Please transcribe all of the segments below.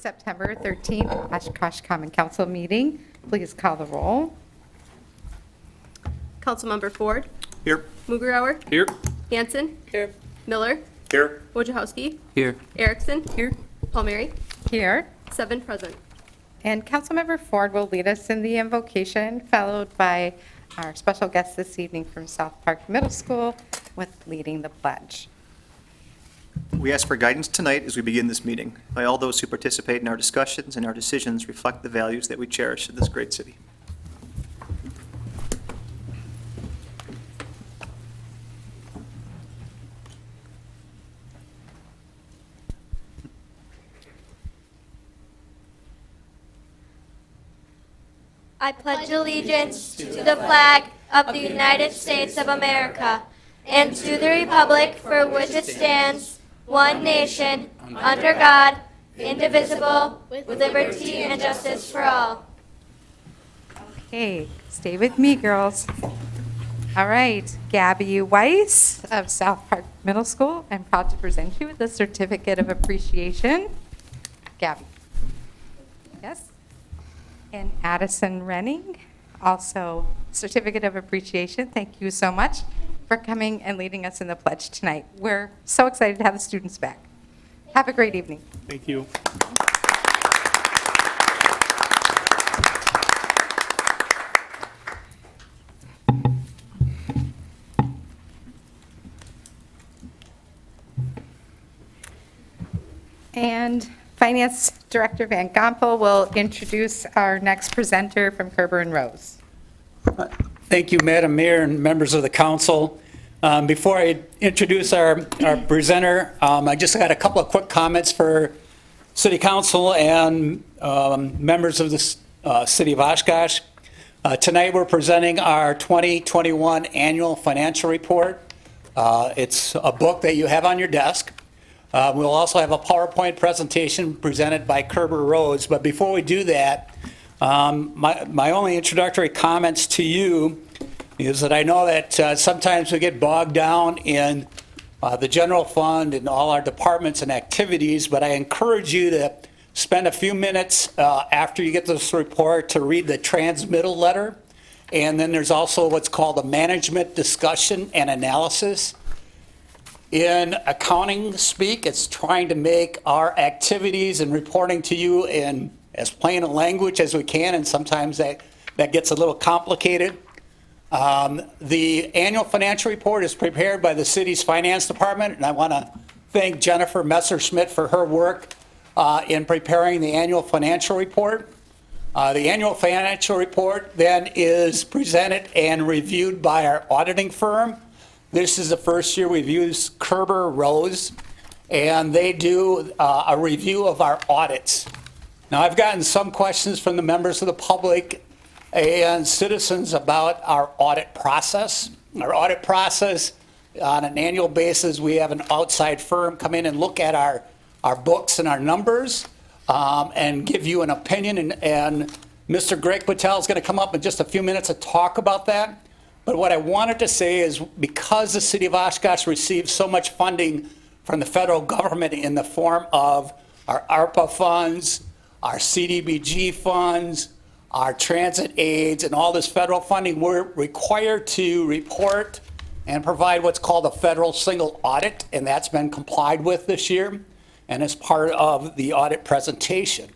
September 13th, Oshkosh Common Council meeting. Please call the roll. Councilmember Ford, Here. Mugerauer, Here. Hanson, Here. Miller, Here. Wojciechowski, Here. Erickson, Here. Palmieri, Here. 7 present. And Councilmember Ford will lead us in the invocation, followed by our special guest this evening from South Park Middle School with leading the pledge. We ask for guidance tonight as we begin this meeting. May all those who participate in our discussions and our decisions reflect the values that we cherish in this great city. I pledge allegiance to the flag of the United States of America and to the republic for which it stands, one nation, under God, indivisible, with liberty and justice for all. Okay, stay with me, girls. All right, Gabby Weiss of South Park Middle School. I'm proud to present you with the Certificate of Appreciation. Gabby. Yes. And Addison Renning, also Certificate of Appreciation. Thank you so much for coming and leading us in the pledge tonight. We're so excited to have the students back. Have a great evening. Thank you. And Finance Director Van Gompel will introduce our next presenter from Kerber and Rose. Thank you, Madam Mayor and members of the council. Before I introduce our presenter, I just got a couple of quick comments for City Council and members of the City of Oshkosh. Tonight we're presenting our 2021 Annual Financial Report. It's a book that you have on your desk. We'll also have a PowerPoint presentation presented by Kerber Rhodes. But before we do that, my only introductory comments to you is that I know that sometimes we get bogged down in the general fund and all our departments and activities, but I encourage you to spend a few minutes after you get this report to read the transmittal letter. And then there's also what's called a management discussion and analysis. In accounting speak, it's trying to make our activities and reporting to you in as plain a language as we can, and sometimes that gets a little complicated. The annual financial report is prepared by the city's finance department, and I want to thank Jennifer Messerschmidt for her work in preparing the annual financial report. The annual financial report then is presented and reviewed by our auditing firm. This is the first year we've used Kerber Rose, and they do a review of our audits. Now, I've gotten some questions from the members of the public and citizens about our audit process. Our audit process, on an annual basis, we have an outside firm come in and look at our books and our numbers and give you an opinion. And Mr. Greg Patel is going to come up in just a few minutes to talk about that. But what I wanted to say is because the city of Oshkosh receives so much funding from the federal government in the form of our ARPA funds, our CDBG funds, our transit aids, and all this federal funding, we're required to report and provide what's called a federal single audit, and that's been complied with this year and is part of the audit presentation.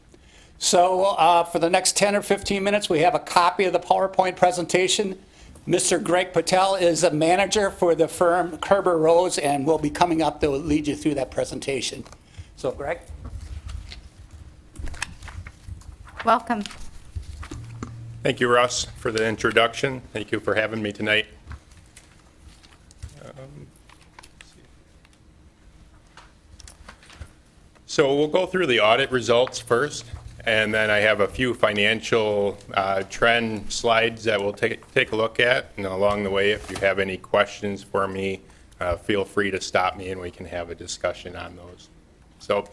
So for the next 10 or 15 minutes, we have a copy of the PowerPoint presentation. Mr. Greg Patel is a manager for the firm Kerber Rose and will be coming up to lead you through that presentation. So, Greg. Welcome. Thank you, Russ, for the introduction. Thank you for having me tonight. So we'll go through the audit results first, and then I have a few financial trend slides that we'll take a look at. And along the way, if you have any questions for me, feel free to stop me and we can have a discussion on those. So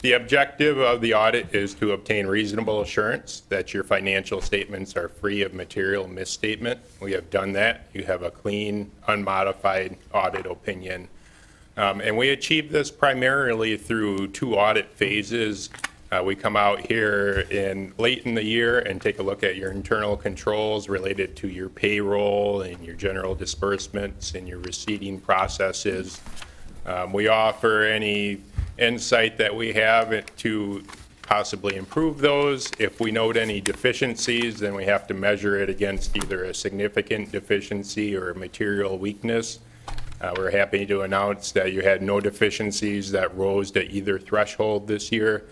the objective of the audit is to obtain reasonable assurance that your financial statements are free of material misstatement. We have done that. You have a clean, unmodified audit opinion. And we achieve this primarily through two audit phases We come out here late in the year and take a look at your internal controls related to your payroll and your general disbursements and your receipting processes. We offer any insight that we have to possibly improve those. If we note any deficiencies, then we have to measure it against either a significant deficiency or a material weakness. We're happy to announce that you had no deficiencies that rose to either threshold this year.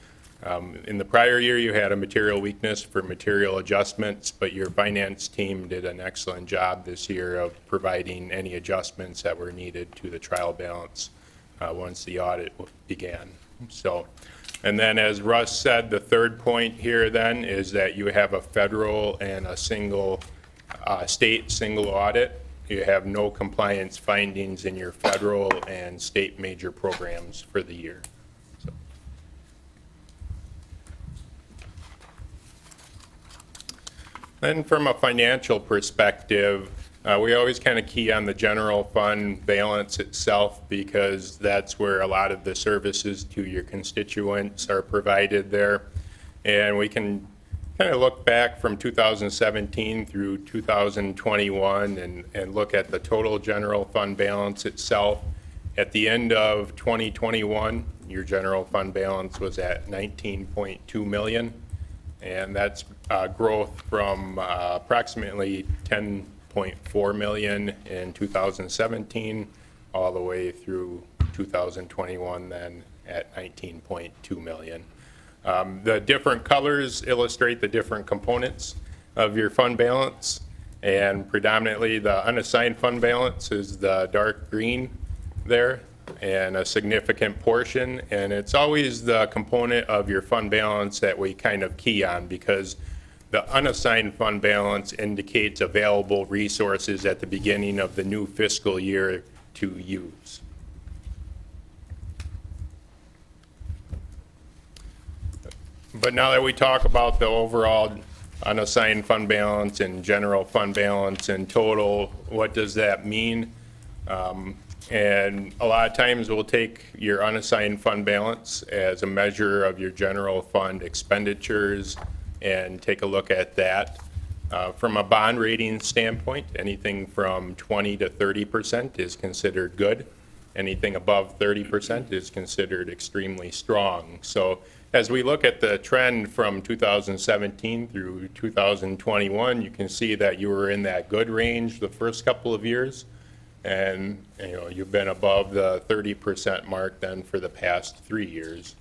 In the prior year, you had a material weakness for material adjustments, but your finance team did an excellent job this year of providing any adjustments that were needed to the trial balance once the audit began. So, and then as Russ said, the third point here then is that you have a federal and a single state single audit. You have no compliance findings in your federal and state major programs for the year. So. Then from a financial perspective, we always kind of key on the general fund balance itself because that's where a lot of the services to your constituents are provided there. And we can kind of look back from 2017 through 2021 and look at the total general fund balance itself. At the end of 2021, your general fund balance was at 19.2 million, and that's growth from approximately 10.4 million in 2017 all the way through 2021 then at 19.2 million. The different colors illustrate the different components of your fund balance, and predominantly the unassigned fund balance is the dark green there, and a significant portion, and it's always the component of your fund balance that we kind of key on because the unassigned fund balance indicates available resources at the beginning of the new fiscal year to use. But now that we talk about the overall unassigned fund balance and general fund balance in total, what does that mean? And a lot of times we'll take your unassigned fund balance as a measure of your general fund expenditures and take a look at that. From a bond rating standpoint, anything from 20 to 30% is considered good. Anything above 30% is considered extremely strong. So as we look at the trend from 2017 through 2021, you can see that you were in that good range the first couple of years, and you've been above the 30% mark then for the past 3 years.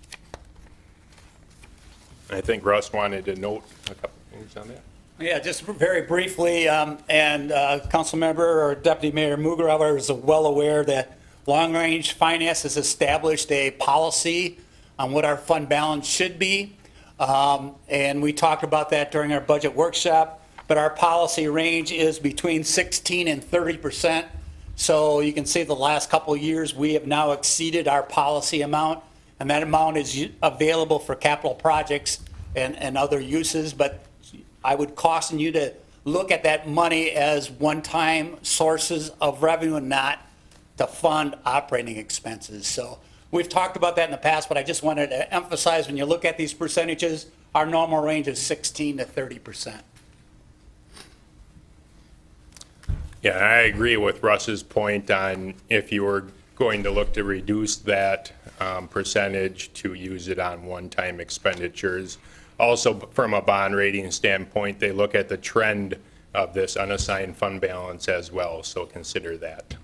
I think Russ wanted to note a couple things on that. Yeah, just very briefly, and Council Member or Deputy Mayor Mugarava is well aware that Long Range Finance has established a policy on what our fund balance should be. And we talked about that during our budget workshop, but our policy range is between 16 and 30%. So you can see the last couple of years, we have now exceeded our policy amount, and that amount is available for capital projects and other uses. But I would caution you to look at that money as one-time sources of revenue and not to fund operating expenses. So we've talked about that in the past, but I just wanted to emphasize when you look at these percentages, our normal range is 16 to 30%. Yeah, I agree with Russ's point on if you were going to look to reduce that percentage to use it on one-time expenditures. Also, from a bond rating standpoint, they look at the trend of this unassigned fund balance as well, so consider that.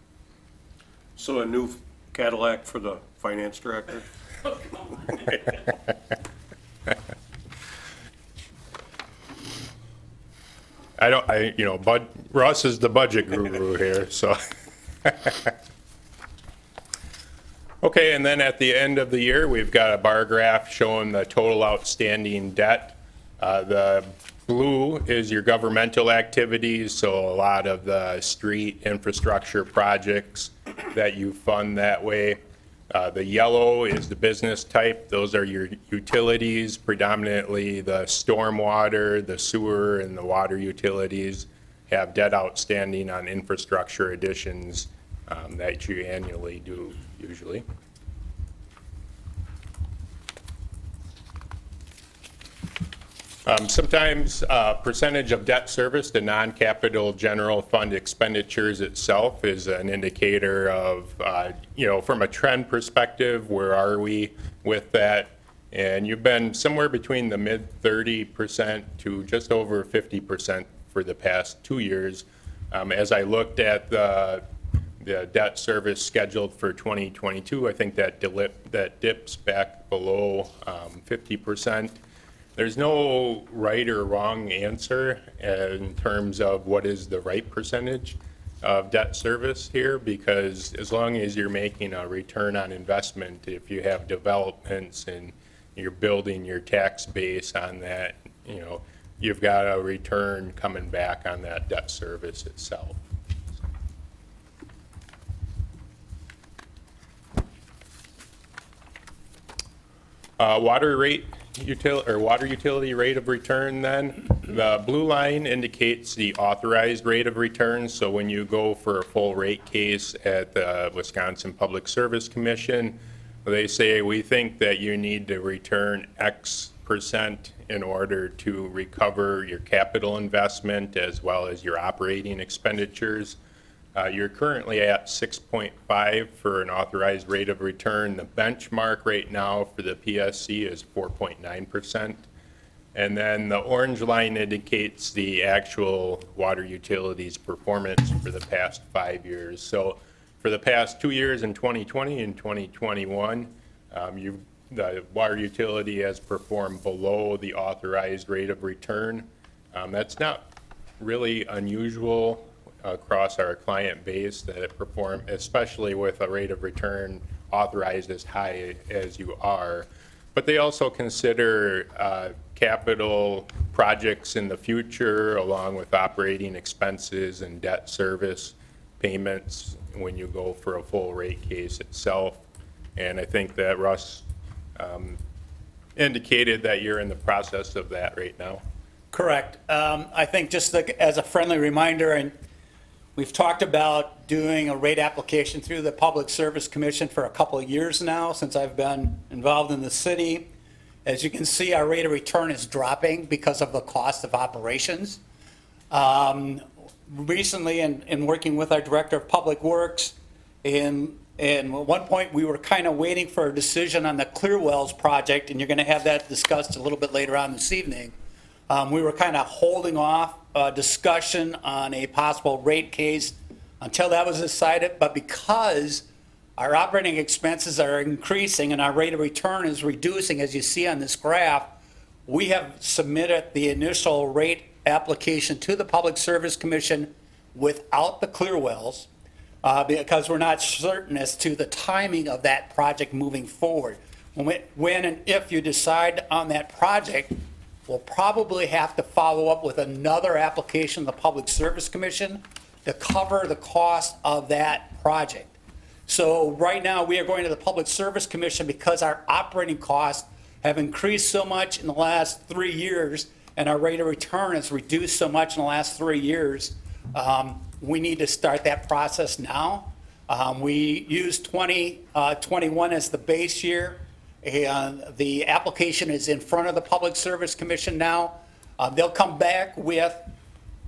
So a new Cadillac for the finance director? But Russ is the budget guru here, so. Okay, and then at the end of the year, we've got a bar graph showing the total outstanding debt. The blue is your governmental activities, so a lot of the street infrastructure projects that you fund that way. The yellow is the business type. Those are your utilities, predominantly the stormwater, the sewer, and the water utilities have debt outstanding on infrastructure additions that you annually do usually. Sometimes percentage of debt service to non-capital general fund expenditures itself is an indicator of, from a trend perspective, where are we with that? And you've been somewhere between the mid 30% to just over 50% for the past 2 years. As I looked at the debt service scheduled for 2022, I think that dips back below 50%. There's no right or wrong answer in terms of what is the right percentage of debt service here, because as long as you're making a return on investment, if you have developments and you're building your tax base on that, you've got a return coming back on that debt service itself. Water utility rate of return then. The blue line indicates the authorized rate of return. So when you go for a full rate case at the Wisconsin Public Service Commission, they say we think that you need to return X percent in order to recover your capital investment as well as your operating expenditures. You're currently at 6.5 for an authorized rate of return. The benchmark right now for the PSC is 4.9%. And then the orange line indicates the actual water utilities performance for the past 5 years. So for the past 2 years in 2020 and 2021, the water utility has performed below the authorized rate of return. That's not really unusual across our client base that it perform, especially with a rate of return authorized as high as you are. But they also consider capital projects in the future along with operating expenses and debt service payments when you go for a full rate case itself. And I think that Russ indicated that you're in the process of that right now. Correct. I think just as a friendly reminder, and we've talked about doing a rate application through the Public Service Commission for a couple of years now since I've been involved in the city. As you can see, our rate of return is dropping because of the cost of operations. Recently, in working with our Director of Public Works, and at one point we were kind of waiting for a decision on the Clearwells project, and you're going to have that discussed a little bit later on this evening. We were kind of holding off discussion on a possible rate case until that was decided, but because our operating expenses are increasing and our rate of return is reducing, as you see on this graph, we have submitted the initial rate application to the Public Service Commission without the Clearwells because we're not certain as to the timing of that project moving forward. When and if you decide on that project, we'll probably have to follow up with another application to the Public Service Commission to cover the cost of that project. So right now, we are going to the Public Service Commission because our operating costs have increased so much in the last 3 years, and our rate of return has reduced so much in the last 3 years. We need to start that process now. We use 2021 as the base year. And the application is in front of the Public Service Commission now. They'll come back with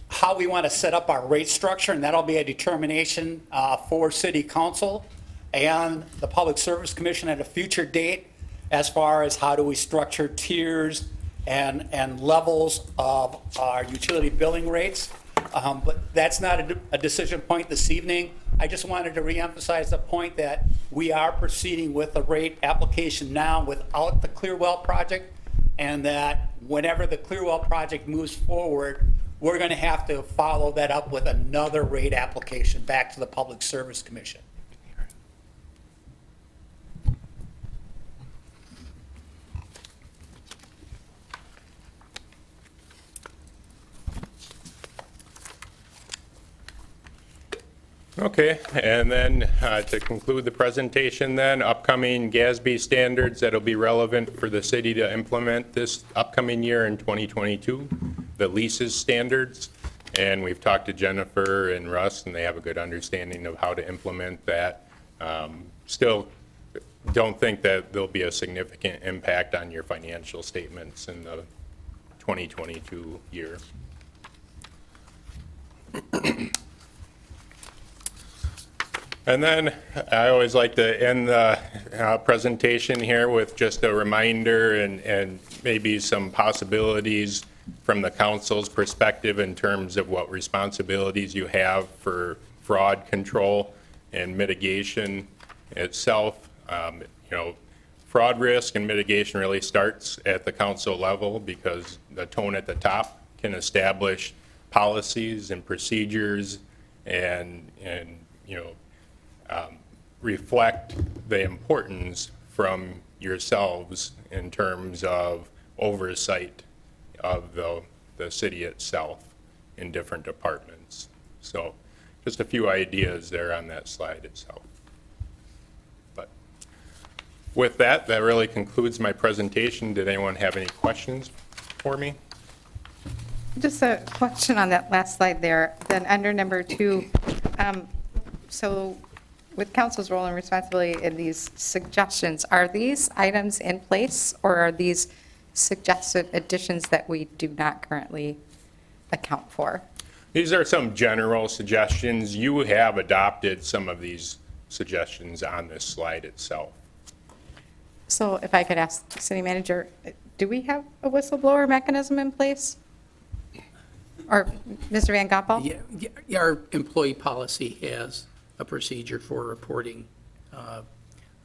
how we want to set up our rate structure, and that'll be a determination for City Council and the Public Service Commission at a future date as far as how do we structure tiers and levels of our utility billing rates. But that's not a decision point this evening. I just wanted to reemphasize the point that we are proceeding with the rate application now without the Clearwell project, and that whenever the Clearwell project moves forward, we're going to have to follow that up with another rate application back to the Public Service Commission. Okay, and then to conclude the presentation then, upcoming GASB standards that'll be relevant for the city to implement this upcoming year in 2022, the leases standards, and we've talked to Jennifer and Russ, and they have a good understanding of how to implement that. Still don't think that there'll be a significant impact on your financial statements in the 2022 year. And then I always like to end the presentation here with just a reminder and maybe some possibilities from the council's perspective in terms of what responsibilities you have for fraud control and mitigation itself. Fraud risk and mitigation really starts at the council level because the tone at the top can establish policies and procedures and reflect the importance from yourselves in terms of oversight of the city itself in different departments. So just a few ideas there on that slide itself. But with that, that really concludes my presentation. Did anyone have any questions for me? Just a question on that last slide there, then under number 2. So with council's role and responsibility in these suggestions, are these items in place or are these suggested additions that we do not currently account for? These are some general suggestions. You have adopted some of these suggestions on this slide itself. So if I could ask the city manager, do we have a whistleblower mechanism in place? Or Mr. Van Goppel? Yeah, our employee policy has a procedure for reporting. I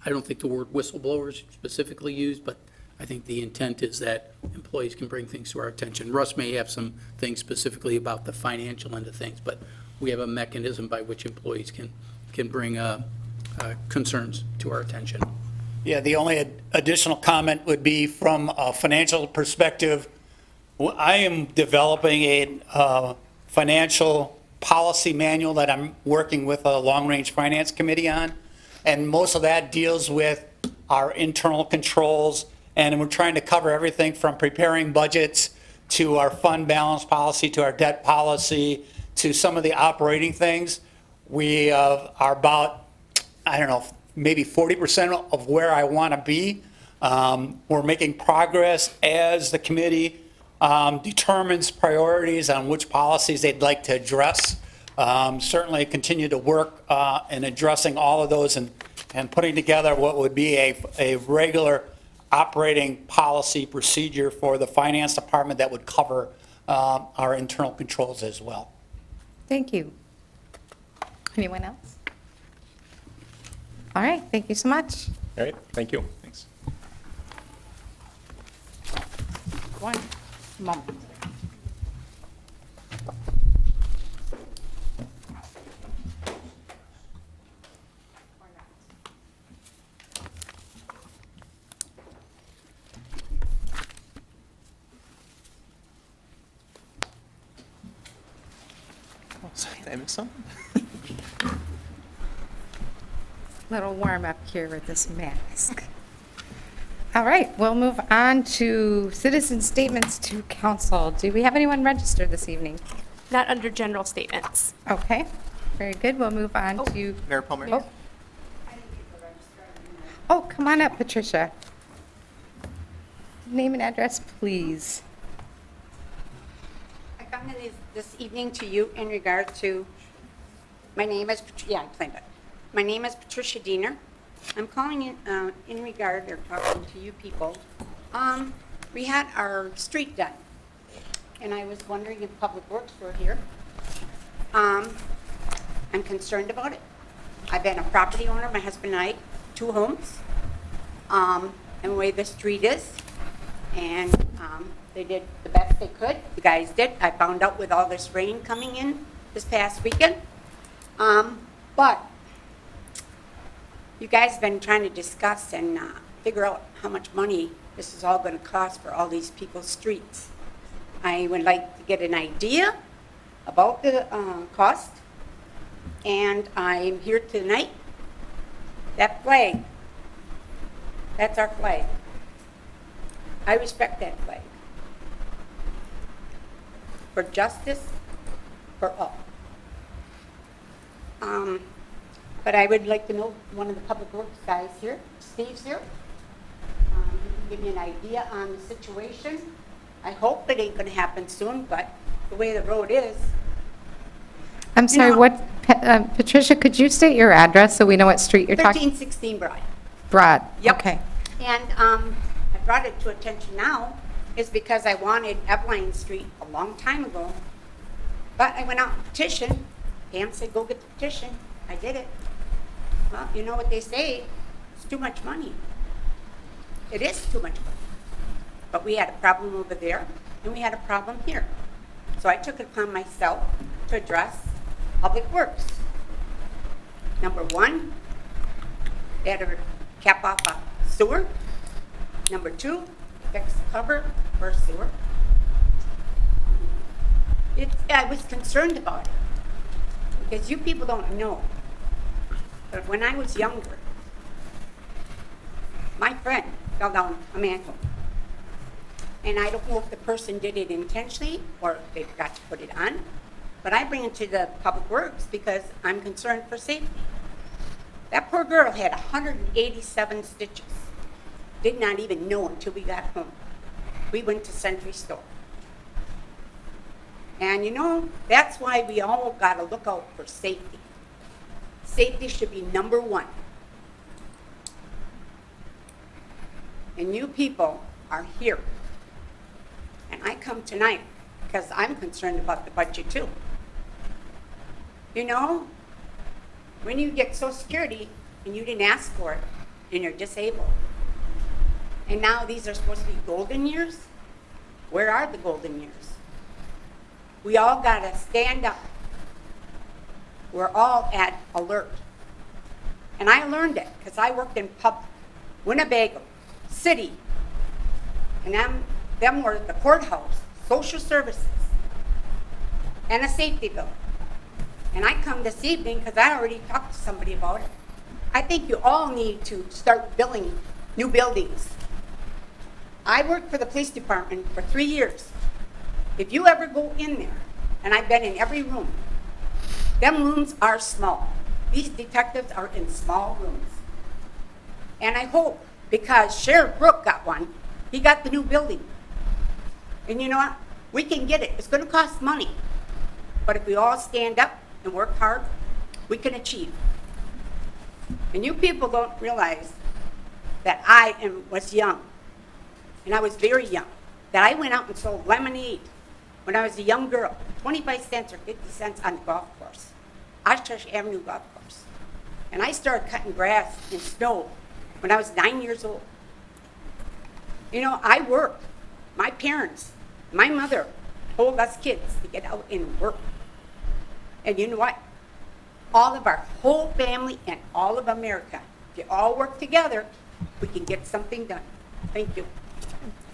don't think the word whistleblower is specifically used, but I think the intent is that employees can bring things to our attention. Russ may have some things specifically about the financial end of things, but we have a mechanism by which employees can bring concerns to our attention. Yeah, the only additional comment would be from a financial perspective. I am developing a financial policy manual that I'm working with a long-range finance committee on, and most of that deals with our internal controls, and we're trying to cover everything from preparing budgets to our fund balance policy to our debt policy to some of the operating things. We are about, I don't know, maybe 40% of where I want to be. We're making progress as the committee determines priorities on which policies they'd like to address. Certainly continue to work in addressing all of those and putting together what would be a regular operating policy procedure for the finance department that would cover our internal controls as well. Thank you. Anyone else? All right, thank you so much. All right, thank you. Thanks. One moment. Did I miss something? Little warm up here with this mask. All right, we'll move on to citizen statements to council. Do we have anyone registered this evening? Not under general statements. Okay, very good. We'll move on to, Mayor Palmer? oh. Oh, come on up, Patricia. Name and address, please. I come in this evening to you in regard to, my name is, yeah, I claimed it. My name is Patricia Diener. I'm calling in regard, or talking to you people. We had our street done, and I was wondering if Public Works were here. I'm concerned about it. I've been a property owner, my husband and I, 2 homes, and the way the street is, and they did the best they could. The guys did. I found out with all this rain coming in this past weekend. But you guys have been trying to discuss and figure out how much money this is all going to cost for all these people's streets. I would like to get an idea about the cost, and I'm here tonight. That flag, that's our flag. I respect that flag. For justice, for all. But I would like to know, one of the Public Works guys here, Steve's here. He can give me an idea on the situation I hope it ain't gonna happen soon, but the way the road is, I'm sorry, know- what, Patricia, could you state your address so we know what street you're talking? 1316 Broad. Broad. Yep. Okay. And I brought it to attention now is because I wanted Eveline Street a long time ago. But I went out and petitioned. Pam said, go get the petition. I did it. Well, you know what they say, it's too much money. It is too much money. But we had a problem over there, and we had a problem here. So I took it upon myself to address Public Works. Number one, they had to cap off a sewer. Number two, fix the cover for sewer. I was concerned about it, because you people don't know, but when I was younger, my friend fell down a manhole. And I don't know if the person did it intentionally or they forgot to put it on, but I bring it to the Public Works because I'm concerned for safety. That poor girl had 187 stitches. Did not even know until we got home. We went to Century Store. And you know, that's why we all got to look out for safety. Safety should be number one. And you people are here. And I come tonight because I'm concerned about the budget too. You know, when you get Social Security and you didn't ask for it and you're disabled, and now these are supposed to be golden years, where are the golden years? We all got to stand up. We're all at alert. And I learned it because I worked in Winnebago City, and them were the courthouse, social services, and a safety bill. And I come this evening because I already talked to somebody about it. I think you all need to start building new buildings. I worked for the police department for 3 years. If you ever go in there, and I've been in every room, them rooms are small. These detectives are in small rooms. And I hope, because Sheriff Brook got one, he got the new building. And you know what? We can get it. It's going to cost money. But if we all stand up and work hard, we can achieve. And you people don't realize that I was young, and I was very young, that I went out and sold lemonade when I was a young girl, 25 cents or 50 cents on the golf course, Oshkosh Avenue Golf Course. And I started cutting grass in snow when I was 9 years old. You know, I worked. My parents, my mother told us kids to get out and work. And you know what? All of our whole family and all of America, if you all work together, we can get something done. Thank you.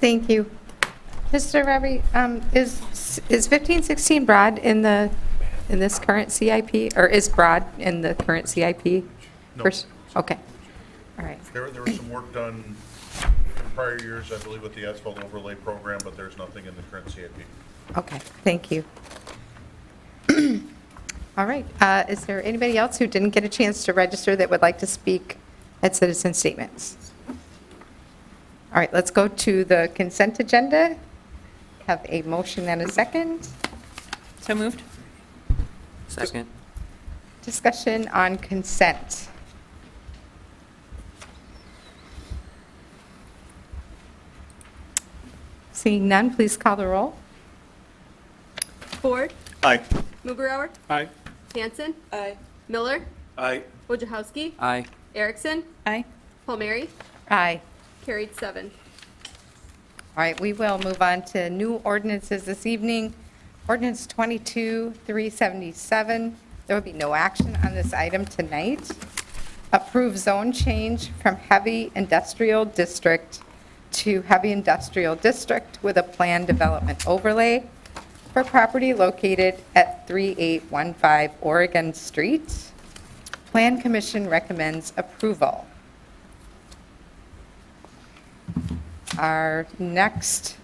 Thank you. Mr. Ravi, is 1516 Broad in this current CIP, or is Broad in the current CIP? No. Okay. All right. There was some work done in prior years, I believe, with the asphalt overlay program, but there's nothing in the current CIP. Okay, thank you. All right, is there anybody else who didn't get a chance to register that would like to speak at citizen statements? All right, let's go to the consent agenda. Have a motion and a second. So moved. Second. Discussion on consent. Seeing none, please call the roll. Ford, Aye. Mugrower, Aye. Hanson, Aye. Miller, Aye. Wojciechowski, Aye. Erickson, Aye. Palmieri, Aye. carried 7. All right, we will move on to new ordinances this evening. Ordinance 22-377. There will be no action on this item tonight. Approve zone change from heavy industrial district to heavy industrial district with a planned development overlay for property located at 3815 Oregon Street. Plan Commission recommends approval. Our next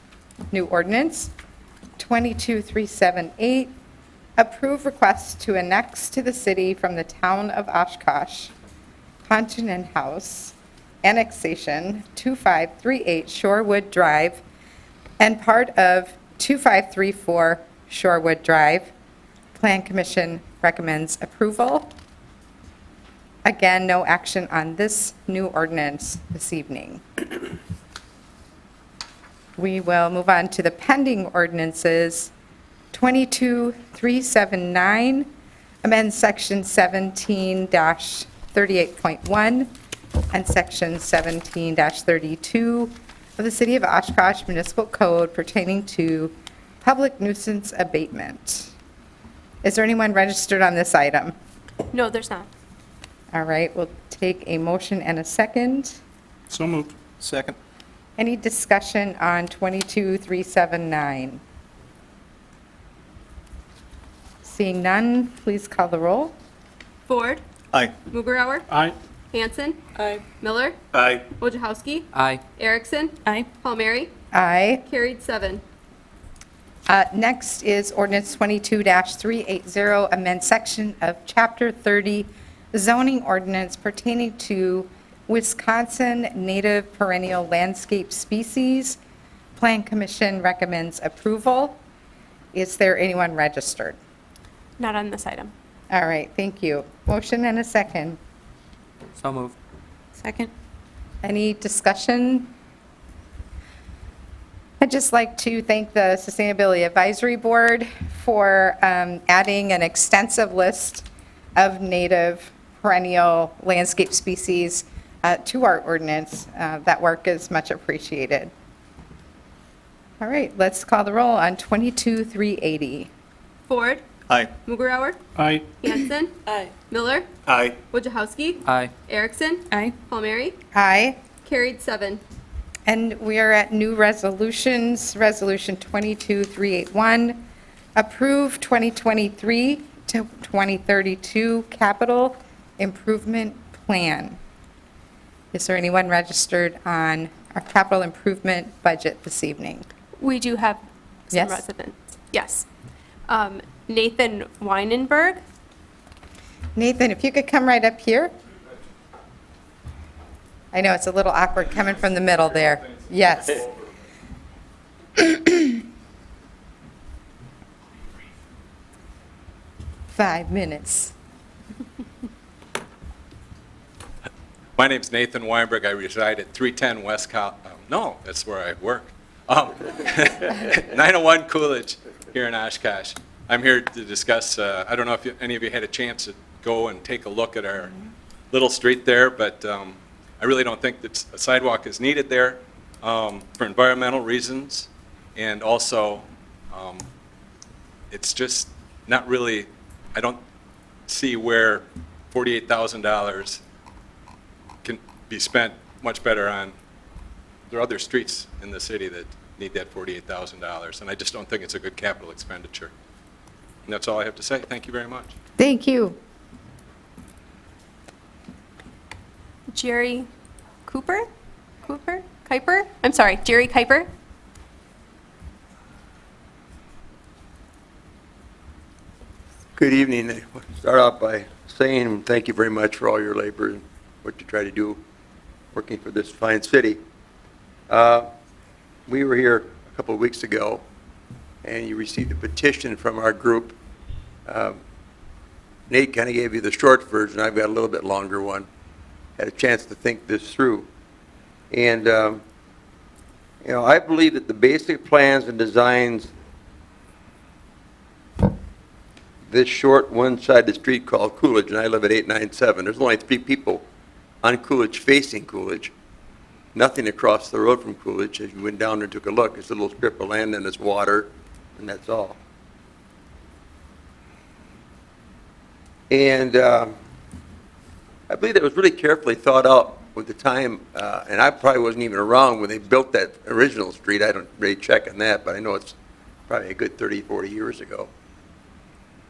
new ordinance, 22-378, approve request to annex to the city from the town of Oshkosh, Pontoon House, annexation 2538 Shorewood Drive, and part of 2534 Shorewood Drive. Plan Commission recommends approval. Again, no action on this new ordinance this evening. We will move on to the pending ordinances. 22379, amend Section 17-38.1 and Section 17-32 of the City of Oshkosh Municipal Code pertaining to public nuisance abatement. Is there anyone registered on this item? No, there's not. All right, we'll take a motion and a second. So moved. Second. Any discussion on 22379? Seeing none, please call the roll. Ford. Aye. Mugrower. Aye. Hanson. Miller. Aye. Wojciechowski. Aye. Erickson. Palmieri. Aye. Carried 7. Next is ordinance 22-380, amend section of Chapter 30 zoning ordinance pertaining to Wisconsin native perennial landscape species. Plan Commission recommends approval. Is there anyone registered? Not on this item. All right, thank you. Motion and a second. So moved. Second. Any discussion? I'd just like to thank the Sustainability Advisory Board for adding an extensive list of native perennial landscape species to our ordinance. That work is much appreciated. All right, let's call the roll on 22380. Ford. Aye. Mugrower. Aye. Hanson. Miller. Aye. Wojciechowski. Aye. Erickson. Palmieri. Aye. Carried 7. And we are at new resolutions. Resolution 22381, approve 2023 to 2032 capital improvement plan. Is there anyone registered on our capital improvement budget this evening? We do have some Yes. residents. Yes. Nathan Weinenberg. Nathan, if you could come right up here. I know it's a little awkward coming from the middle there. Yes. Five minutes. My name's Nathan Weinberg. I reside at 310 West no, that's where I work. 901 Coolidge here in Oshkosh. I'm here to discuss, I don't know if any of you had a chance to go and take a look at our little street there, but I really don't think that a sidewalk is needed there for environmental reasons. And also, it's just not really, I don't see where $48,000 can be spent much better on. There are other streets in the city that need that $48,000, and I just don't think it's a good capital expenditure. And that's all I have to say. Thank you very much. Thank you. Jerry Kuiper? I'm sorry, Jerry Kuiper. Good evening. I want to start off by saying thank you very much for all your labor and what you try to do working for this fine city. We were here a couple of weeks ago, and you received a petition from our group. Nate kind of gave you the short version. I've got a little bit longer one. Had a chance to think this through. And, you know, I believe that the basic plans and designs, this short one side of the street called Coolidge, and I live at 897. There's only 3 people on Coolidge facing Coolidge. Nothing across the road from Coolidge. As you went down there and took a look, it's a little strip of land and it's water, and that's all. And I believe that was really carefully thought out with the time, and I probably wasn't even around when they built that original street. I don't really check on that, but I know it's probably a good 30, 40 years ago.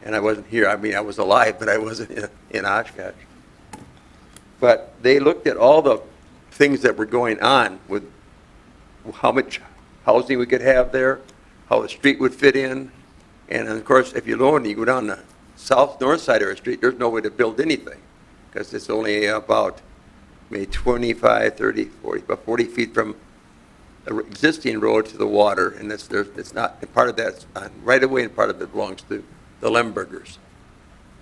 And I wasn't here. I mean, I was alive, but I wasn't in Oshkosh. But they looked at all the things that were going on with how much housing we could have there, how the street would fit in. And of course, if you go down the north side of our street, there's no way to build anything because it's only about maybe 25, 30, 40, about 40 feet from existing road to the water, and it's not, and part of that's on right away, and part of it belongs to the Lembergers.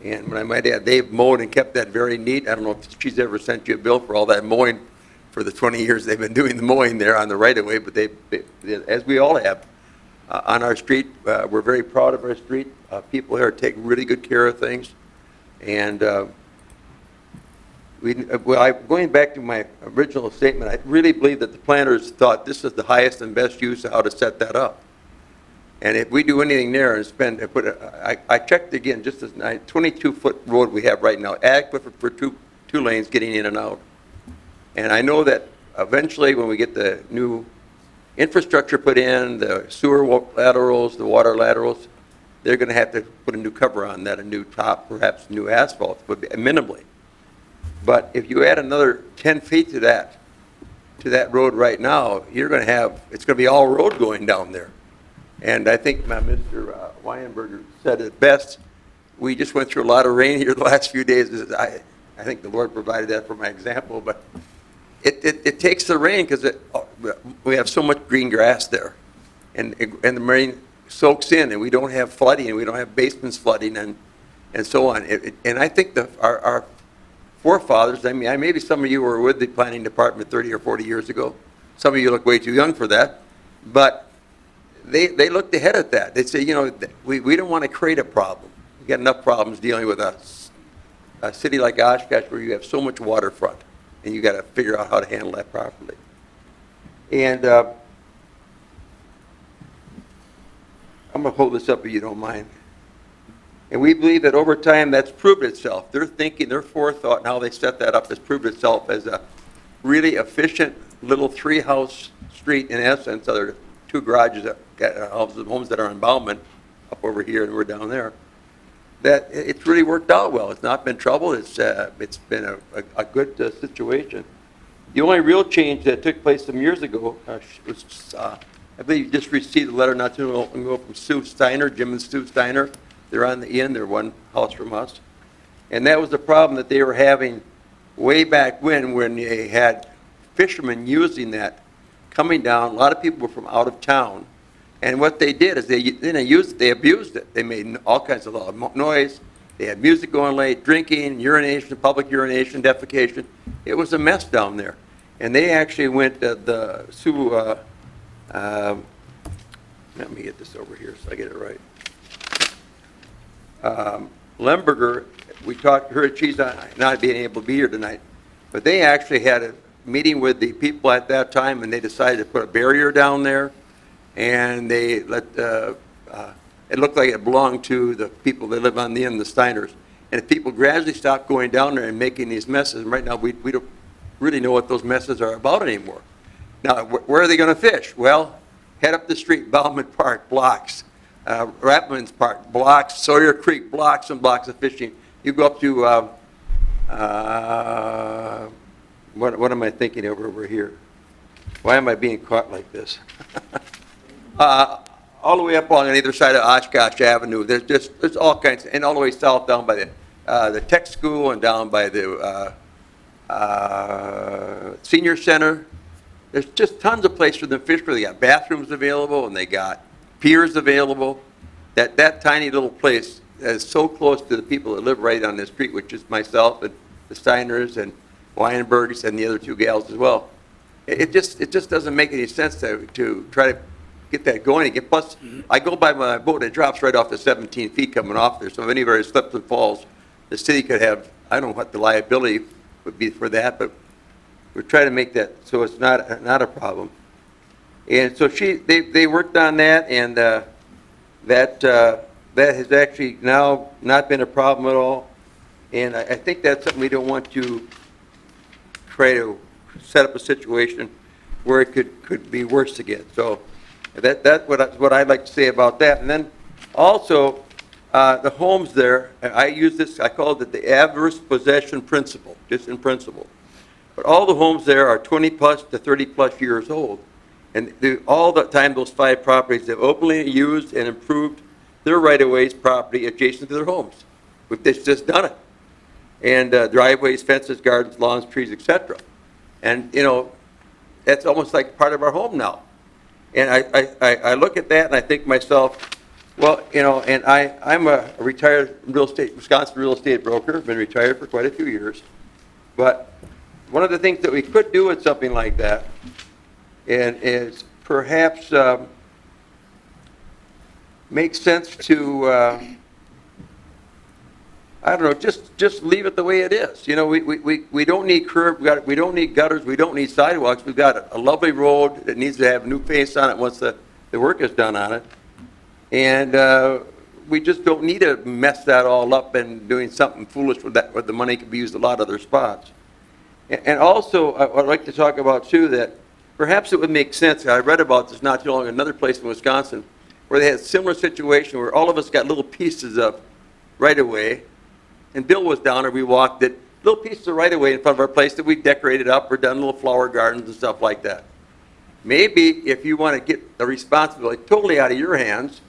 And when I might add, they've mowed and kept that very neat. I don't know if she's ever sent you a bill for all that mowing for the 20 years they've been doing the mowing there on the right of way, but they as we all have, on our street, we're very proud of our street. People here take really good care of things. And going back to my original statement, I really believe that the planners thought this is the highest and best use of how to set that up. And if we do anything there and I checked again, just as 22-foot road we have right now, adequate for two lanes getting in and out. And I know that eventually when we get the new infrastructure put in, the sewer laterals, the water laterals, they're going to have to put a new cover on that, a new top, perhaps new asphalt, but minimally. But if you add another 10 feet to that road right now, you're going to have, it's going to be all road going down there. And I think Mr. Weinberger said it best. We just went through a lot of rain here the last few days. I think the Lord provided that for my example, but it takes the rain because we have so much green grass there. And the rain soaks in, and we don't have flooding, and we don't have basements flooding, and so on. And I think our forefathers, I mean, maybe some of you were with the planning department 30 or 40 years ago. Some of you look way too young for that. But they looked ahead at that. They say, you know, we don't want to create a problem. We've got enough problems dealing with a city like Oshkosh where you have so much waterfront, and you got to figure out how to handle that properly. And I'm going to hold this up if you don't mind. And we believe that over time that's proved itself. Their thinking, their forethought, and how they set that up has proved itself as a really efficient little three-house street in essence. Other two garages that got homes that are on Bauman up over here, and we're down there. That it's really worked out well. It's not been trouble. It's been a good situation. The only real change that took place some years ago was I believe you just received a letter not too long ago from Sue Steiner, Jim and Sue Steiner. They're on the inn. They're one house from us, and that was the problem that they were having way back when they had fishermen using that coming down. A lot of people were from out of town. And what they did is they abused it. They made all kinds of loud noise. They had music going late, drinking, urination, public urination, defecation. It was a mess down there. And they actually went, let me get this over here so I get it right. Lemberger, we talked, heard she's not being able to be here tonight, but they actually had a meeting with the people at that time, and they decided to put a barrier down there. And they let, it looked like it belonged to the people that live on the end, the Steiners. And if people gradually stopped going down there and making these messes, and right now we don't really know what those messes are about anymore. Now, where are they going to fish? Well, head up the street, Bauman Park, blocks. Rapman's Park, blocks. Sawyer Creek, blocks and blocks of fishing. You go up to, what am I thinking over here? Why am I being caught like this? All the way up on either side of Oshkosh Avenue, there's all kinds, and all the way south down by the tech school and down by the senior center. There's just tons of places for them to fish where they got bathrooms available and they got piers available. That tiny little place is so close to the people that live right on the street, which is myself and the Steiners and Weinbergs and the other two gals as well. It just doesn't make any sense to try to get that going again. Plus, I go by my boat, it drops right off the 17 feet coming off there. So if anybody slips and falls, the city could have, I don't know what the liability would be for that, but we're trying to make that so it's not a problem. And so they worked on that, and that has actually now not been a problem at all. And I think that's something we don't want to try to set up a situation where it could be worse again. So that's what I'd like to say about that. And then also the homes there, I call it the adverse possession principle, just in principle. But all the homes there are 20 plus to 30 plus years old. And all the time those 5 properties have openly used and improved their right-of-ways property adjacent to their homes. We've just done it. And driveways, fences, gardens, lawns, trees, etc. And, you know, that's almost like part of our home now. And I look at that and I think to myself, well, you know, and I'm a retired Wisconsin real estate broker, been retired for quite a few years. But one of the things that we could do with something like that and is perhaps make sense to, I don't know, just leave it the way it is. You know, we don't need curb, we don't need gutters, we don't need sidewalks. We've got a lovely road that needs to have a new face on it once the work is done on it. And we just don't need to mess that all up and doing something foolish with that, where the money could be used a lot of other spots. And also, I'd like to talk about too that perhaps it would make sense, I read about this not too long, another place in Wisconsin, where they had a similar situation where all of us got little pieces of right-of-way, and Bill was down there, we walked it, little pieces of right-of-way in front of our place that we decorated up or done little flower gardens and stuff like that. Maybe if you want to get the responsibility totally out of your hands,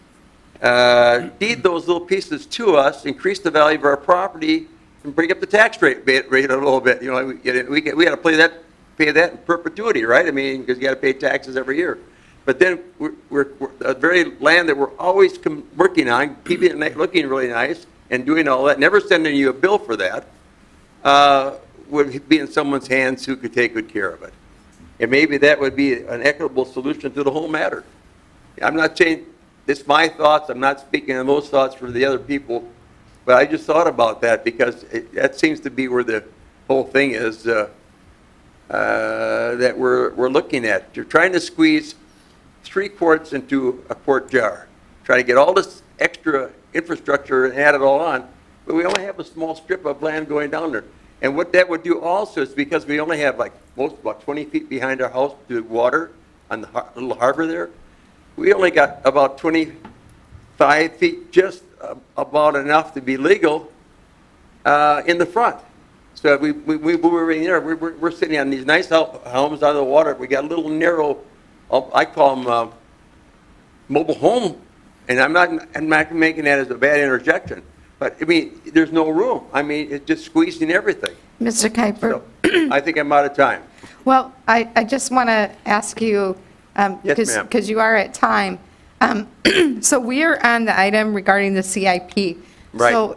deed those little pieces to us, increase the value of our property, and bring up the tax rate a little bit. You know, we got to pay that in perpetuity, right? I mean, because you got to pay taxes every year. But then we're the very land that we're always working on, keeping it looking really nice and doing all that, never sending you a bill for that, would be in someone's hands who could take good care of it. And maybe that would be an equitable solution to the whole matter. I'm not saying, it's my thoughts, I'm not speaking on those thoughts for the other people, but I just thought about that because that seems to be where the whole thing is that we're looking at. You're trying to squeeze 3 quarts into a quart jar, try to get all this extra infrastructure and add it all on, but we only have a small strip of land going down there. And what that would do also is because we only have like about 20 feet behind our house to water on the little harbor there, we only got about 25 feet, just about enough to be legal in the front. So we move everything there. We're sitting on these nice homes out of the water. We got a little narrow, I call them mobile home, and I'm not making that as a bad interjection. But, I mean, there's no room. I mean, it's just squeezing everything. Mr. Kuiper. So, I think I'm out of time. Well, I just want to ask you, Yes, ma'am. because you are at time. So we are on the item regarding the CIP. Right. So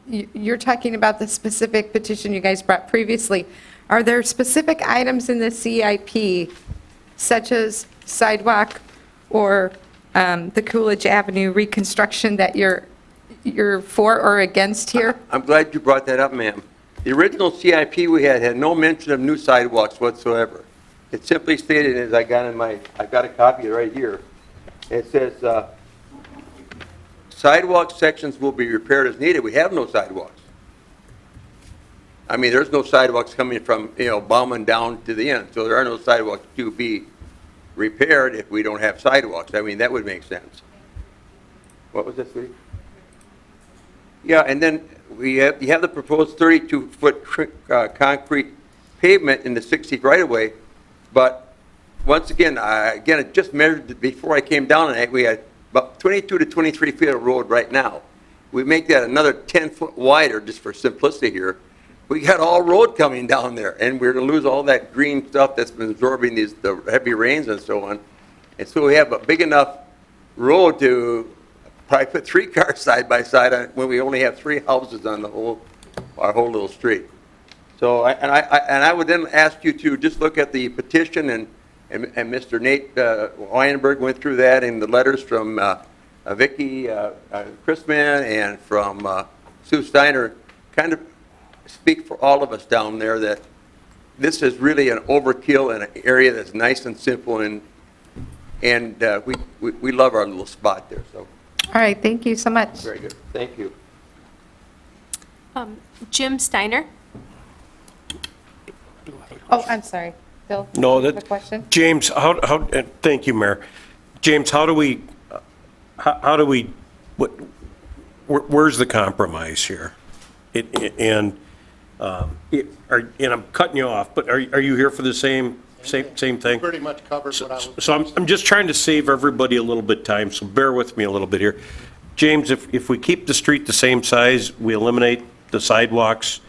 you're talking about the specific petition you guys brought previously. Are there specific items in the CIP, such as sidewalk or the Coolidge Avenue reconstruction, that you're for or against here? I'm glad you brought that up, ma'am. The original CIP we had no mention of new sidewalks whatsoever. It simply stated, as I got a copy right here. It says, sidewalk sections will be repaired as needed. We have no sidewalks. I mean, there's no sidewalks coming from, Bauman down to the end, so there are no sidewalks to be repaired if we don't have sidewalks. I mean, that would make sense. What was this, Lee? Yeah, and then you have the proposed 32-foot concrete pavement in the 60 right-of-way, but once again, I just measured it before I came down tonight. We had about 22 to 23 feet of road right now. We make that another 10 foot wider just for simplicity here. We got all road coming down there, and we're going to lose all that green stuff that's been absorbing the heavy rains and so on. And so we have a big enough road to probably put 3 cars side by side on it when we only have 3 houses on our whole little street. So, I would then ask you to just look at the petition, and Mr. Nate Weinberg went through that, and the letters from Vicki Chrisman and from Sue Steiner kind of speak for all of us down there that this is really an overkill in an area that's nice and simple, and we love our little spot there. So. All right, thank you so much. Very good. Thank you. Jim Steiner. Oh, I'm sorry. Bill? No, you have a question? James, thank you, Mayor. James, where's the compromise here? And I'm cutting you off, but are you here for the same thing? Pretty much covered what I was. So I'm just trying to save everybody a little bit of time, so bear with me a little bit here. James, if we keep the street the same size, we eliminate the sidewalks,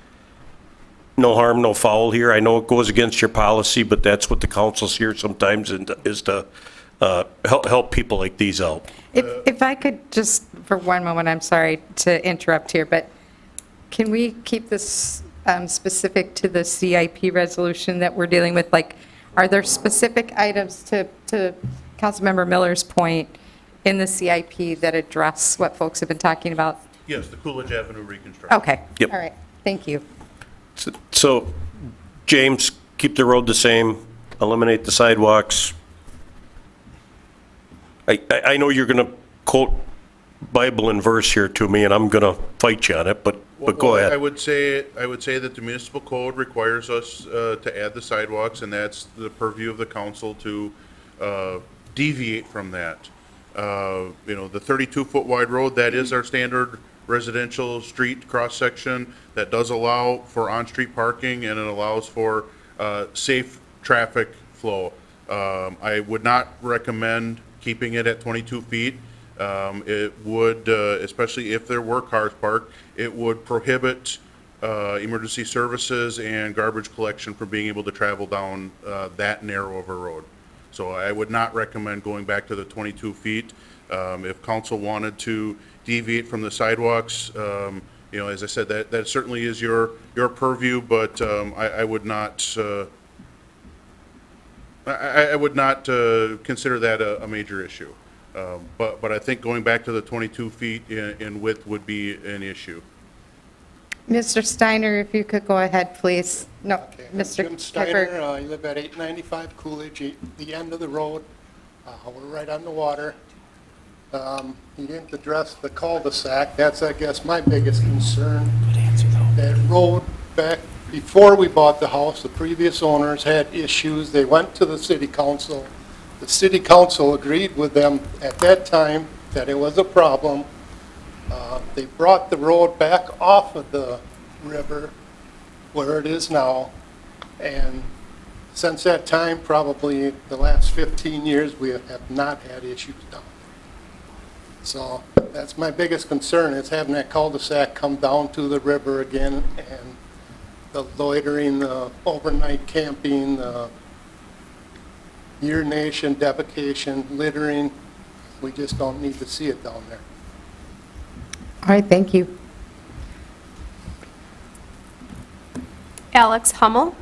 no harm, no foul here. I know it goes against your policy, but that's what the council's here sometimes, is to help people like these out. If I could just, for one moment, I'm sorry to interrupt here, but can we keep this specific to the CIP resolution that we're dealing with? Like, are there specific items to Councilmember Miller's point in the CIP that address what folks have been talking about? Yes, the Coolidge Avenue reconstruction. Okay. Yep. All right. Thank you. So, James, keep the road the same, eliminate the sidewalks. I know you're going to quote Bible and verse here to me, and I'm going to fight you on it, but go Well, ahead. I would say that the municipal code requires us to add the sidewalks, and that's the purview of the council to deviate from that. The 32-foot wide road, that is our standard residential street cross-section that does allow for on-street parking, and it allows for safe traffic flow. I would not recommend keeping it at 22 feet. It would, especially if there were cars parked, it would prohibit emergency services and garbage collection from being able to travel down that narrow of a road. So I would not recommend going back to the 22 feet. If council wanted to deviate from the sidewalks, as I said, that certainly is your purview, but I would not, I would not consider that a major issue. But I think going back to the 22 feet in width would be an issue. Mr. Steiner, if you could go ahead, please. No, Okay, Mr. Jim Steiner, Kuiper. I live at 895 Coolidge, the end of the road. We're right on the water. He didn't address the cul-de-sac. That's, I guess, my biggest concern. That road back before we bought the house, the previous owners had issues. They went to the city council. The city council agreed with them at that time that it was a problem. They brought the road back off of the river where it is now. And since that time, probably the last 15 years, we have not had issues down there. So that's my biggest concern, is having that cul-de-sac come down to the river again, and the loitering, the overnight camping, the urination, defecation, littering. We just don't need to see it down there. All right, thank you. Alex Hummel.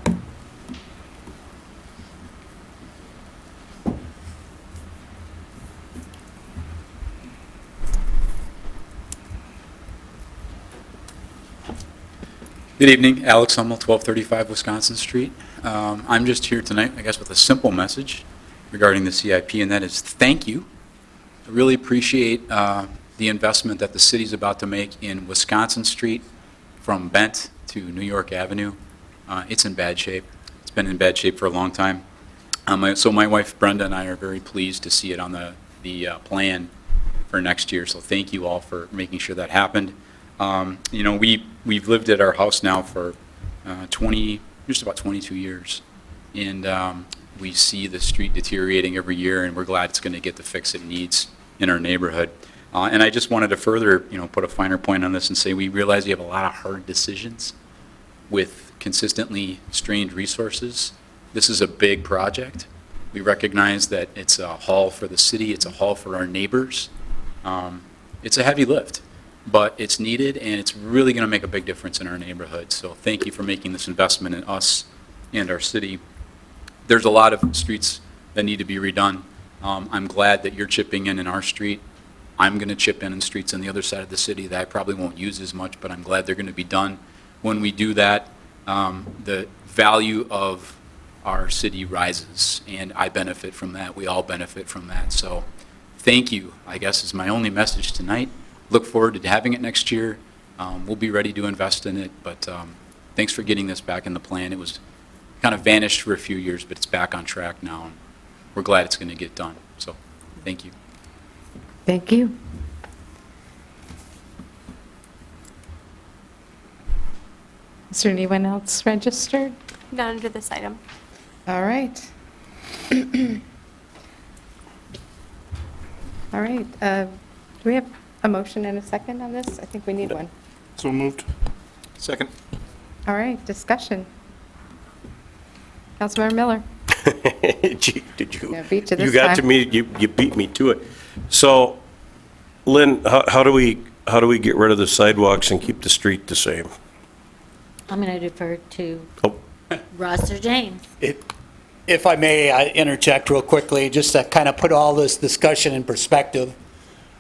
Good evening, Alex Hummel, 1235 Wisconsin Street. I'm just here tonight, I guess, with a simple message regarding the CIP, and that is thank you. I really appreciate the investment that the city's about to make in Wisconsin Street from Bent to New York Avenue. It's in bad shape. It's been in bad shape for a long time. So my wife Brenda and I are very pleased to see it on the plan for next year. So thank you all for making sure that happened. We've lived at our house now for just about 22 years, and we see the street deteriorating every year, and we're glad it's going to get the fix it needs in our neighborhood. And I just wanted to further, put a finer point on this and say we realize you have a lot of hard decisions with consistently strained resources. This is a big project. We recognize that it's a haul for the city, it's a haul for our neighbors. It's a heavy lift, but it's needed, and it's really going to make a big difference in our neighborhood. So thank you for making this investment in us and our city. There's a lot of streets that need to be redone. I'm glad that you're chipping in our street. I'm going to chip in streets on the other side of the city that I probably won't use as much, but I'm glad they're going to be done. When we do that, the value of our city rises, and I benefit from that. We all benefit from that. So thank you, I guess, is my only message tonight. Look forward to having it next year. We'll be ready to invest in it, but thanks for getting this back in the plan. It was kind of vanished for a few years, but it's back on track now, and we're glad it's going to get done. So thank you. Thank you. Is there anyone else registered? Not under this item. All right. All right. Do we have a motion and a second on this? I think we need one. So moved. Second. All right, discussion. Councilmember Miller. Gee, did you? Yeah, beat you You this got to time. me, you beat me to it. So, Lynn, how do we get rid of the sidewalks and keep the street the same? I'm going to defer to Oh, Russ or James. If I may, I interject real quickly, just to kind of put all this discussion in perspective.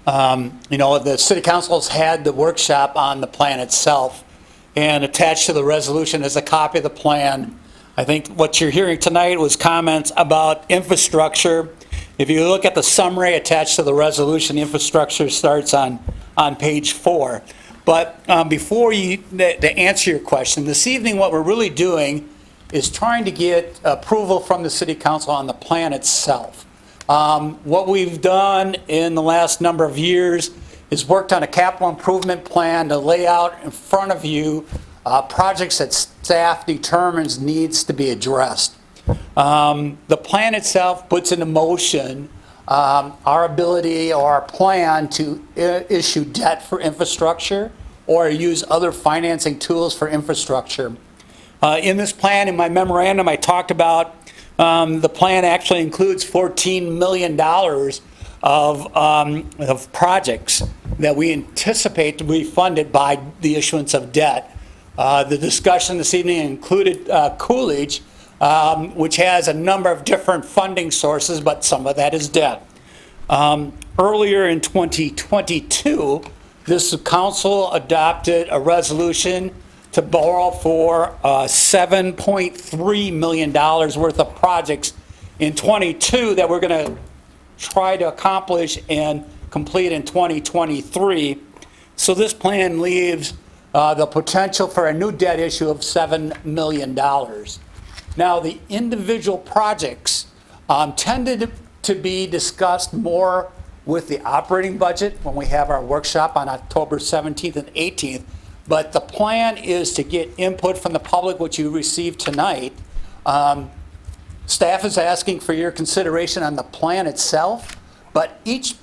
The city council's had the workshop on the plan itself, and attached to the resolution is a copy of the plan. I think what you're hearing tonight was comments about infrastructure. If you look at the summary attached to the resolution, infrastructure starts on page 4. But to answer your question, this evening what we're really doing is trying to get approval from the city council on the plan itself. What we've done in the last number of years is worked on a capital improvement plan to lay out in front of you projects that staff determines needs to be addressed. The plan itself puts into motion our ability or our plan to issue debt for infrastructure or use other financing tools for infrastructure. In this plan, in my memorandum, I talked about the plan actually includes $14 million of projects that we anticipate to be funded by the issuance of debt. The discussion this evening included Coolidge, which has a number of different funding sources, but some of that is debt. Earlier in 2022, this council adopted a resolution to borrow for $7.3 million worth of projects in 22 that we're going to try to accomplish and complete in 2023. So this plan leaves the potential for a new debt issue of $7 million. Now, the individual projects tended to be discussed more with the operating budget when we have our workshop on October 17th and 18th. But the plan is to get input from the public, which you received tonight. Staff is asking for your consideration on the plan itself, but each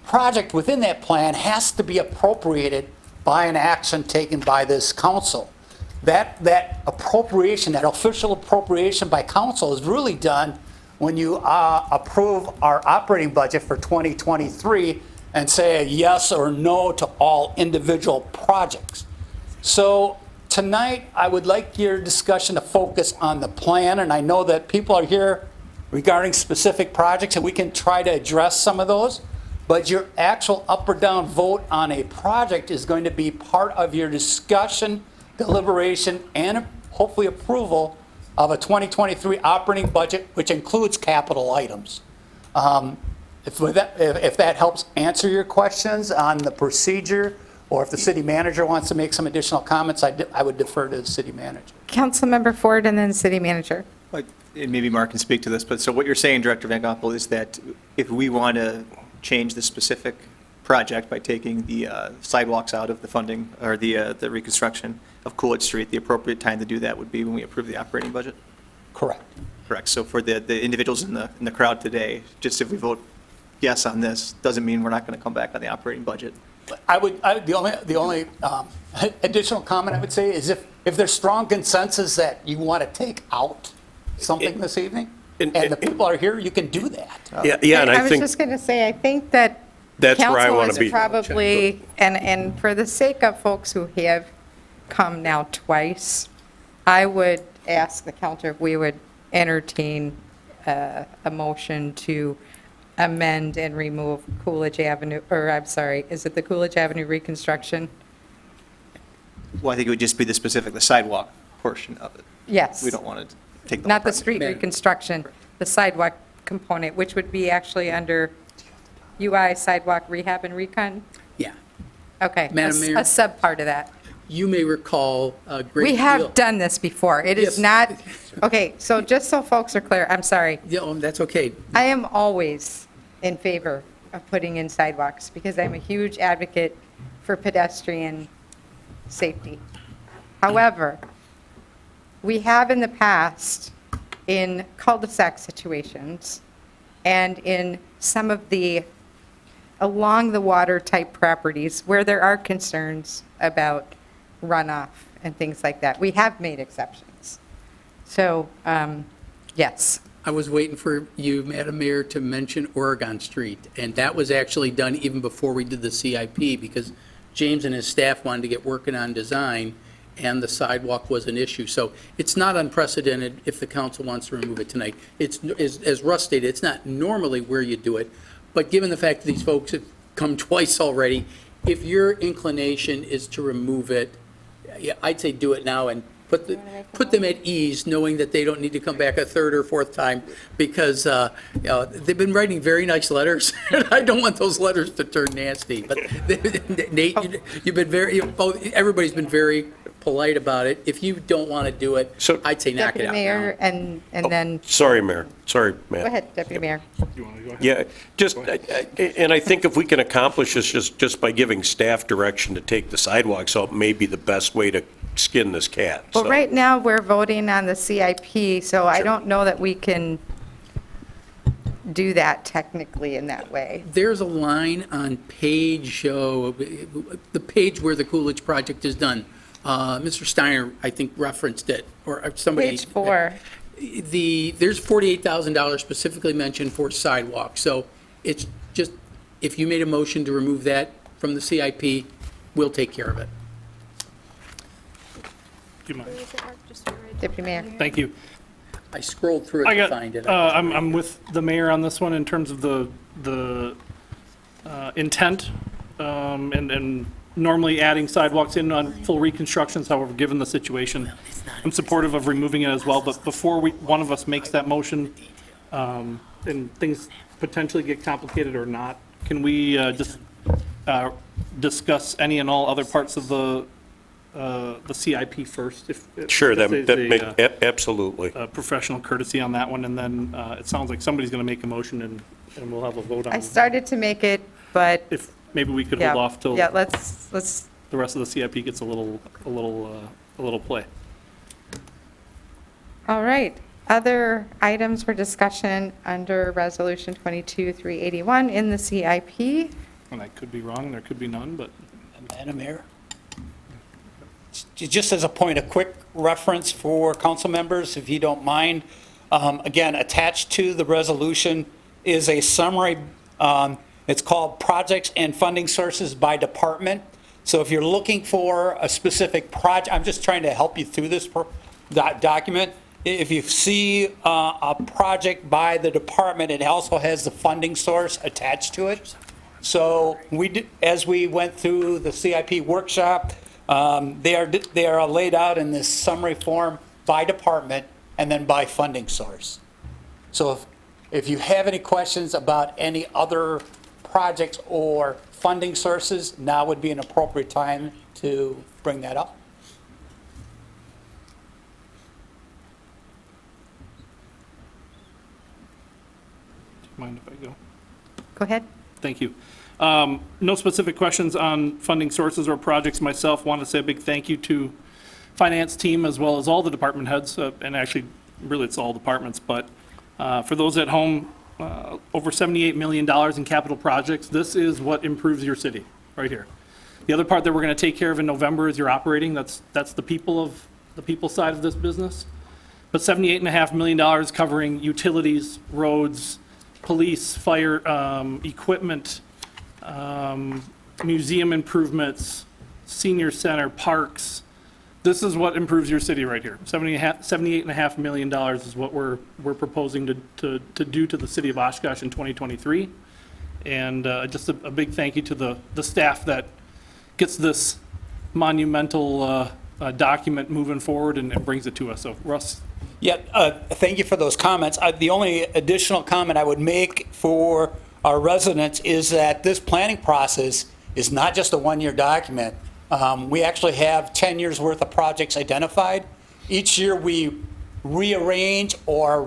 project within that plan has to be appropriated by an action taken by this council. That appropriation, that official appropriation by council is really done when you approve our operating budget for 2023 and say a yes or no to all individual projects. So tonight, I would like your discussion to focus on the plan, and I know that people are here regarding specific projects, and we can try to address some of those, but your actual up or down vote on a project is going to be part of your discussion, deliberation, and hopefully approval of a 2023 operating budget, which includes capital items. If that helps answer your questions on the procedure, or if the city manager wants to make some additional comments, I would defer to the city manager. Councilmember Ford and then city manager. And maybe Mark can speak to this, but so what you're saying, Director Van Goppel, is that if we want to change the specific project by taking the sidewalks out of the funding, or the reconstruction of Coolidge Street, the appropriate time to do that would be when we approve the operating budget? Correct. Correct. So for the individuals in the crowd today, just if we vote yes on this, doesn't mean we're not going to come back on the operating budget. The only additional comment I would say is if there's strong consensus that you want to take out something this evening, and the people are here, you can do that. Yeah, and I was think just going to say, I think that that's where I council want is to be. probably, and for the sake of folks who have come now twice, I would ask the council if we would entertain a motion to amend and remove Coolidge Avenue, or I'm sorry, is it the Coolidge Avenue reconstruction? Well, I think it would just be the sidewalk portion of it. Yes. We don't want to take the Not whole the street Madam- reconstruction, the sidewalk component, which would be actually under UI sidewalk rehab and recon? Yeah. Okay. Madam Mayor? A sub-part of that. You may recall a great We deal. have done this before. It is Yes. not, okay, so just so folks are clear, I'm sorry. Yeah, that's okay. I am always in favor of putting in sidewalks because I'm a huge advocate for pedestrian safety. However, we have in the past, in cul-de-sac situations and in some of the along the water type properties where there are concerns about runoff and things like that, we have made exceptions. So, yes, I was waiting for you, Madam Mayor, to mention Oregon Street, and that was actually done even before we did the CIP, because James and his staff wanted to get working on design, and the sidewalk was an issue. So it's not unprecedented if the council wants to remove it tonight. It's, as Russ stated, it's not normally where you do it, but given the fact that these folks have come twice already, if your inclination is to remove it, yeah, I'd say do it now and put them at ease, knowing that they don't need to come back a third or fourth time, because they've been writing very nice letters, and I don't want those letters to turn nasty. But Nate, you've been very, everybody's been very polite about it. If you don't want to do it, So- I'd say knock it Deputy out Mayor, now. and then, Sorry, Mayor. Sorry, Matt. go ahead, Deputy Mayor. Yeah, just, and I think if we can accomplish this just by giving staff direction to take the sidewalks out, may be the best way to skin this cat. Well, so. right now, we're voting on the CIP, so I don't know that we can do that technically in that way. There's a line on page, the page where the Coolidge project is done. Mr. Steiner, I think, referenced it, or somebody. Page 4. There's $48,000 specifically mentioned for sidewalks. So it's just, if you made a motion to remove that from the CIP, we'll take care of it. Where is it, Mark? Just right Deputy Mayor. Thank you. I scrolled through I it to got, find it. I'm with the mayor on this one in terms of the intent, and normally adding sidewalks in on full reconstructions, however, given the situation, I'm supportive of removing it as well, but before one of us makes that motion, and things potentially get complicated or not, can we just discuss any and all other parts of the CIP first? Sure, that if there's make, absolutely. a professional courtesy on that one, and then it sounds like somebody's going to make a motion, and we'll have a vote on I it. started to make it, but, If, maybe we could yeah, hold off till yeah, let's, the rest of the CIP gets a little play. all right. Other items for discussion under Resolution 22-381 in the CIP? And I could be wrong, there could be none, but Madam Mayor? Just as a point, a quick reference for council members, if you don't mind. Again, attached to the resolution is a summary. It's called Projects and Funding Sources by Department. So if you're looking for a specific project, I'm just trying to help you through this document. If you see a project by the department, it also has the funding source attached to it. So as we went through the CIP workshop, they are laid out in this summary form by department and then by funding source. So if you have any questions about any other projects or funding sources, now would be an appropriate time to bring that up. do you mind if I go? Go ahead. Thank you. No specific questions on funding sources or projects myself. Want to say a big thank you to finance team as well as all the department heads, and actually, really, it's all departments, but for those at home, over $78 million in capital projects. This is what improves your city, right here. The other part that we're going to take care of in November is your operating. That's the people side of this business. But $78.5 million covering utilities, roads, police, fire, equipment, museum improvements, senior center, parks. This is what improves your city right here. $78.5 million is what we're proposing to do to the city of Oshkosh in 2023. And just a big thank you to the staff that gets this monumental document moving forward and brings it to us. So Russ. Yeah, thank you for those comments. The only additional comment I would make for our residents is that this planning process is not just a one-year document. We actually have 10 years' worth of projects identified. Each year we rearrange or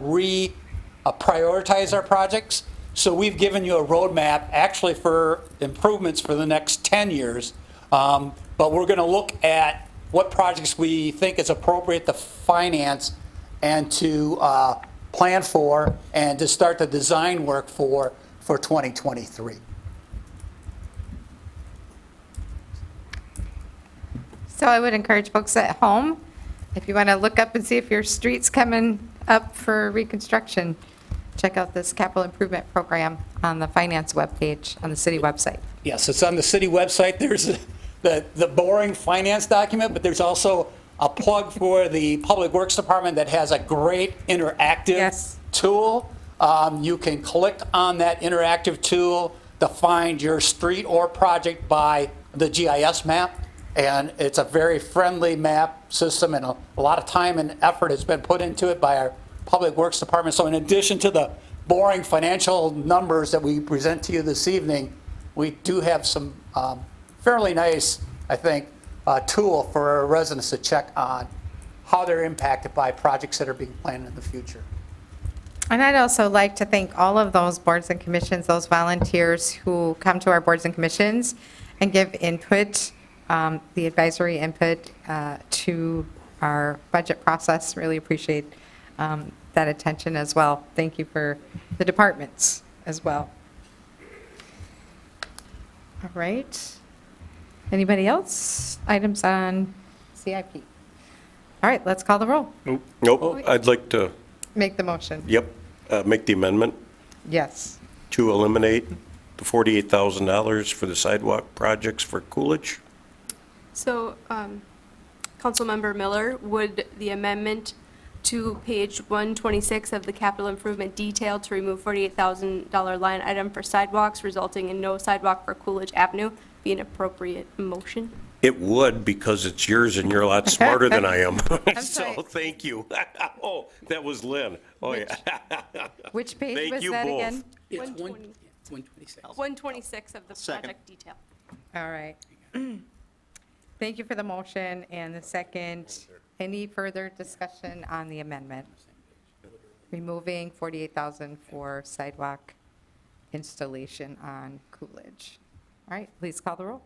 prioritize our projects. So we've given you a roadmap actually for improvements for the next 10 years. But we're going to look at what projects we think is appropriate to finance and to plan for and to start the design work for 2023. So I would encourage folks at home, if you want to look up and see if your street's coming up for reconstruction, check out this capital improvement program on the finance webpage, on the city website. Yes, it's on the city website. There's the boring finance document, but there's also a plug for the Public Works Department that has a great interactive tool. You can click on that interactive tool to find your street or project by the GIS map. And it's a very friendly map system, and a lot of time and effort has been put into it by our Public Works Department. So in addition to the boring financial numbers that we present to you this evening, we do have some fairly nice, I think, tool for our residents to check on how they're impacted by projects that are being planned in the future. And I'd also like to thank all of those boards and commissions, those volunteers who come to our boards and commissions and give input, the advisory input to our budget process. Really appreciate that attention as well. Thank you for the departments as well. All right. Anybody else? Items on CIP? All right, let's call the roll. Nope, I'd like to, Make the motion. yep, make the amendment Yes. to eliminate the $48,000 for the sidewalk projects for Coolidge. So, Councilmember Miller, would the amendment to page 126 of the capital improvement detail to remove $48,000 line item for sidewalks resulting in no sidewalk for Coolidge Avenue be an appropriate motion? It would, because it's yours and you're a lot smarter than I am. sorry. So, thank you. Oh, that was Lynn. Oh, yeah. Which page Thank was you that both. again? It's 120. 126. 126 of the Second. project detail. All right. Thank you for the motion and the second. Any further discussion on the amendment? Removing $48,000 for sidewalk installation on Coolidge. All right, please call the roll.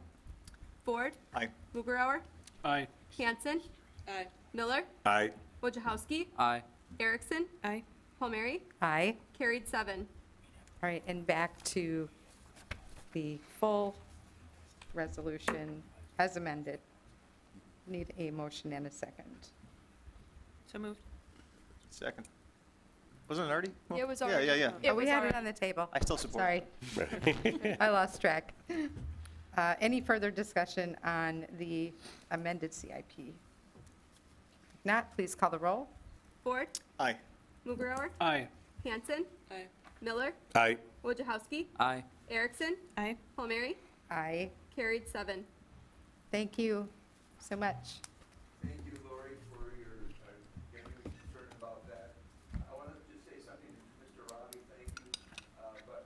Ford. Aye. Mugrower. Aye. Hanson. Aye. Miller. Aye. Wojciechowski. Aye. Erickson. Aye. Palmieri. Aye. Carried 7. All right, and back to the full resolution as amended. Need a motion and a second. So moved. Second. Wasn't it already? Well, It was already. Yeah, yeah, yeah. Oh, we had it on the table. I still support. Sorry. I lost track. Any further discussion on the amended CIP? If not, please call the roll. Ford. Aye. Mugrower. Aye. Hanson. Aye. Miller. Aye. Wojciechowski. Aye. Erickson. Aye. Palmieri. Aye. Carried 7. Thank you so much. Thank you, Lori, for your genuine concern about that. I want to just say something to Mr. Robbie, thank you. But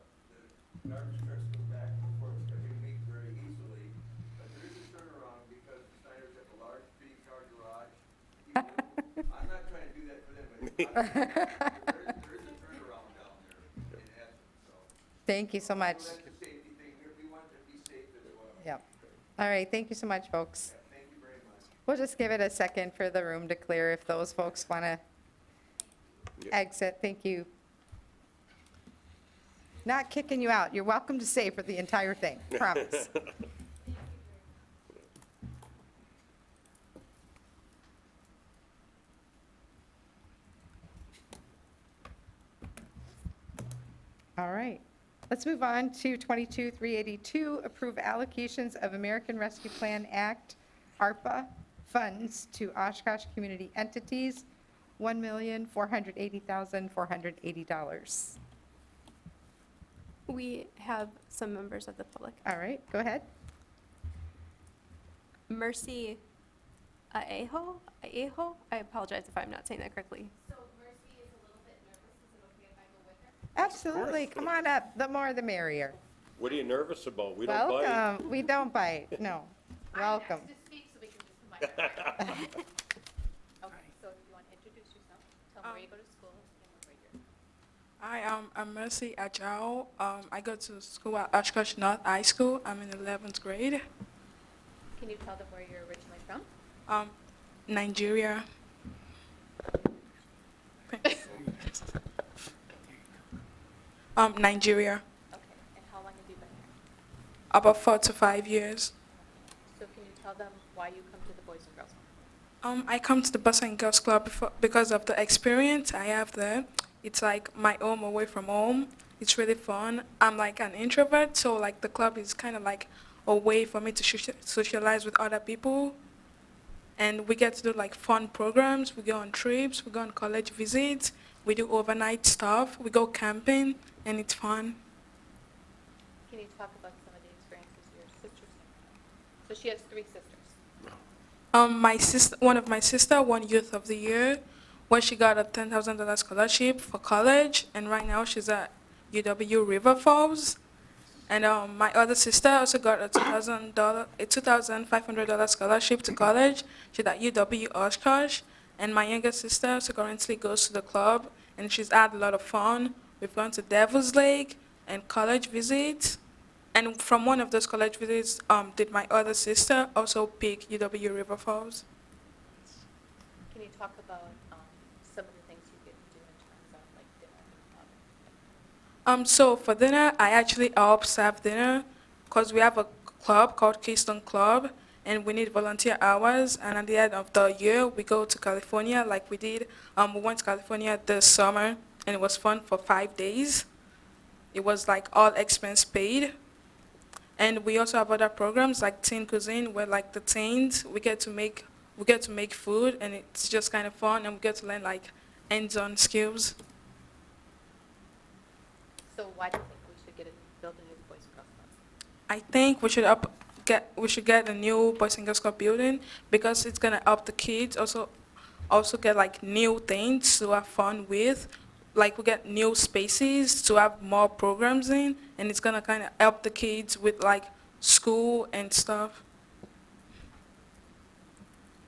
the garbage trucks go back and forth every week very easily. But there is a turnaround because the Snyders have a large 3-car garage. I'm not trying to do that for them, but there is a turnaround down there in Athens, so. Thank you so much. That's the safety thing here. We want to be safe as well. Yep. All right, thank you so much, folks. Thank you very much. We'll just give it a second for the room to clear if those folks want to exit. Thank you. Not kicking you out. You're welcome to stay for the entire thing, promise. All right. Let's move on to 22-382, approve allocations of American Rescue Plan Act, ARPA, funds to Oshkosh community entities, $1,480,480. We have some members of the public. All right, go ahead. Mercy Aeho? I apologize if I'm not saying that correctly. So Mercy is a little bit nervous. Is it okay if I go with her? Absolutely, come on up. The more the merrier. What are you nervous about? We don't bite. Welcome. We don't bite, no. Welcome. I'm next to speak, so we can just come right back. Okay, so if you want to introduce yourself, tell me where you go to school, and we're right here. Hi, I'm Mercy Ajao. I go to school at Oshkosh North High School. I'm in 11th grade. Can you tell them where you're originally from? Nigeria. Nigeria. Okay, and how long have you been here? About 4 to 5 years. So can you tell them why you come to the Boys and Girls Home? I come to the Boys and Girls Club because of the experience I have there. It's like my home away from home. It's really fun. I'm like an introvert, so like the club is kind of like a way for me to socialize with other people. And we get to do like fun programs. We go on trips. We go on college visits. We do overnight stuff. We go camping, and it's fun. Can you talk about some of the experiences your sisters have? So she has 3 sisters. My sister, one of my sister won Youth of the Year, where she got a $10,000 scholarship for college, and right now she's at UW River Falls. And my other sister also got a $2,500 scholarship to college. She's at UW Oshkosh, and my younger sister also currently goes to the club, and she's had a lot of fun. We've gone to Devil's Lake and college visits. And from one of those college visits, did my other sister also pick UW River Falls? Can you talk about some of the things you get to do in terms of like dinner and So for dinner, I actually help serve dinner because we have a club called Keystone Club, and we need volunteer hours. And at the end of the year, we go to California like we did. We went to California this summer, and it was fun for 5 days. It was like all expense paid. And we also have other programs like teen cuisine, where like the teens we get to make food, and it's just kind of fun, and we get to learn like hands-on skills. So why do you think we should build a new Boys and Girls Club? I think we should get a new Boys and Girls Club building because it's gonna help the kids also get like new things to have fun with. Like we get new spaces to have more programs in, and it's gonna kind of help the kids with like school and stuff.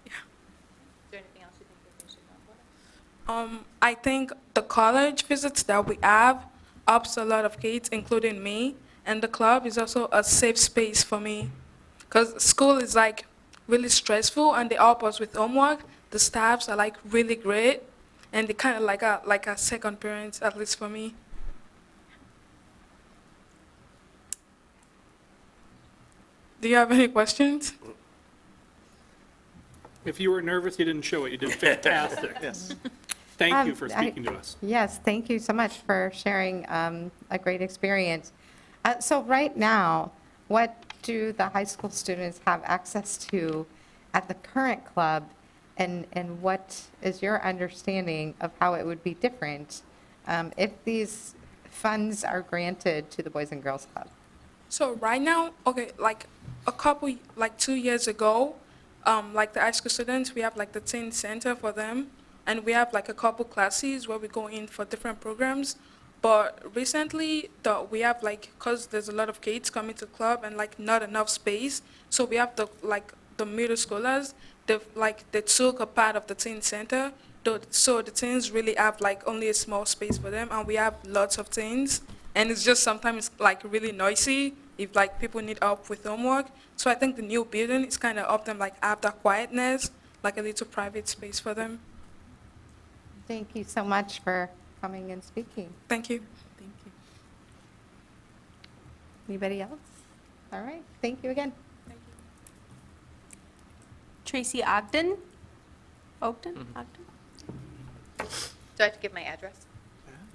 Is there anything else you think that we should know about? I think the college visits that we have helps a lot of kids, including me, and the club is also a safe space for me. Because school is like really stressful, and they help us with homework. The staffs are like really great, and they kind of like a second parents, at least for me. Do you have any questions? If you were nervous, you didn't show it. You did fantastic. Yes. Thank you for speaking to us. Yes, thank you so much for sharing a great experience. So right now, what do the high school students have access to at the current club, and what is your understanding of how it would be different if these funds are granted to the Boys and Girls Club? So right now, okay, like 2 years ago, like the high school students, we have like the teen center for them, and we have like a couple classes where we go in for different programs. But recently, we have like, cause there's a lot of kids coming to the club and like not enough space, so we have the middle schoolers. They took a part of the teen center, so the teens really have like only a small space for them, and we have lots of teens, and it's just sometimes like really noisy if like people need help with homework. So I think the new building is kind of help them like have that quietness, like a little private space for them. Thank you so much for coming and speaking. Thank you. Thank you. Anybody else? All right, thank you again. Tracy Ogden? Ogden? Do I have to give my address?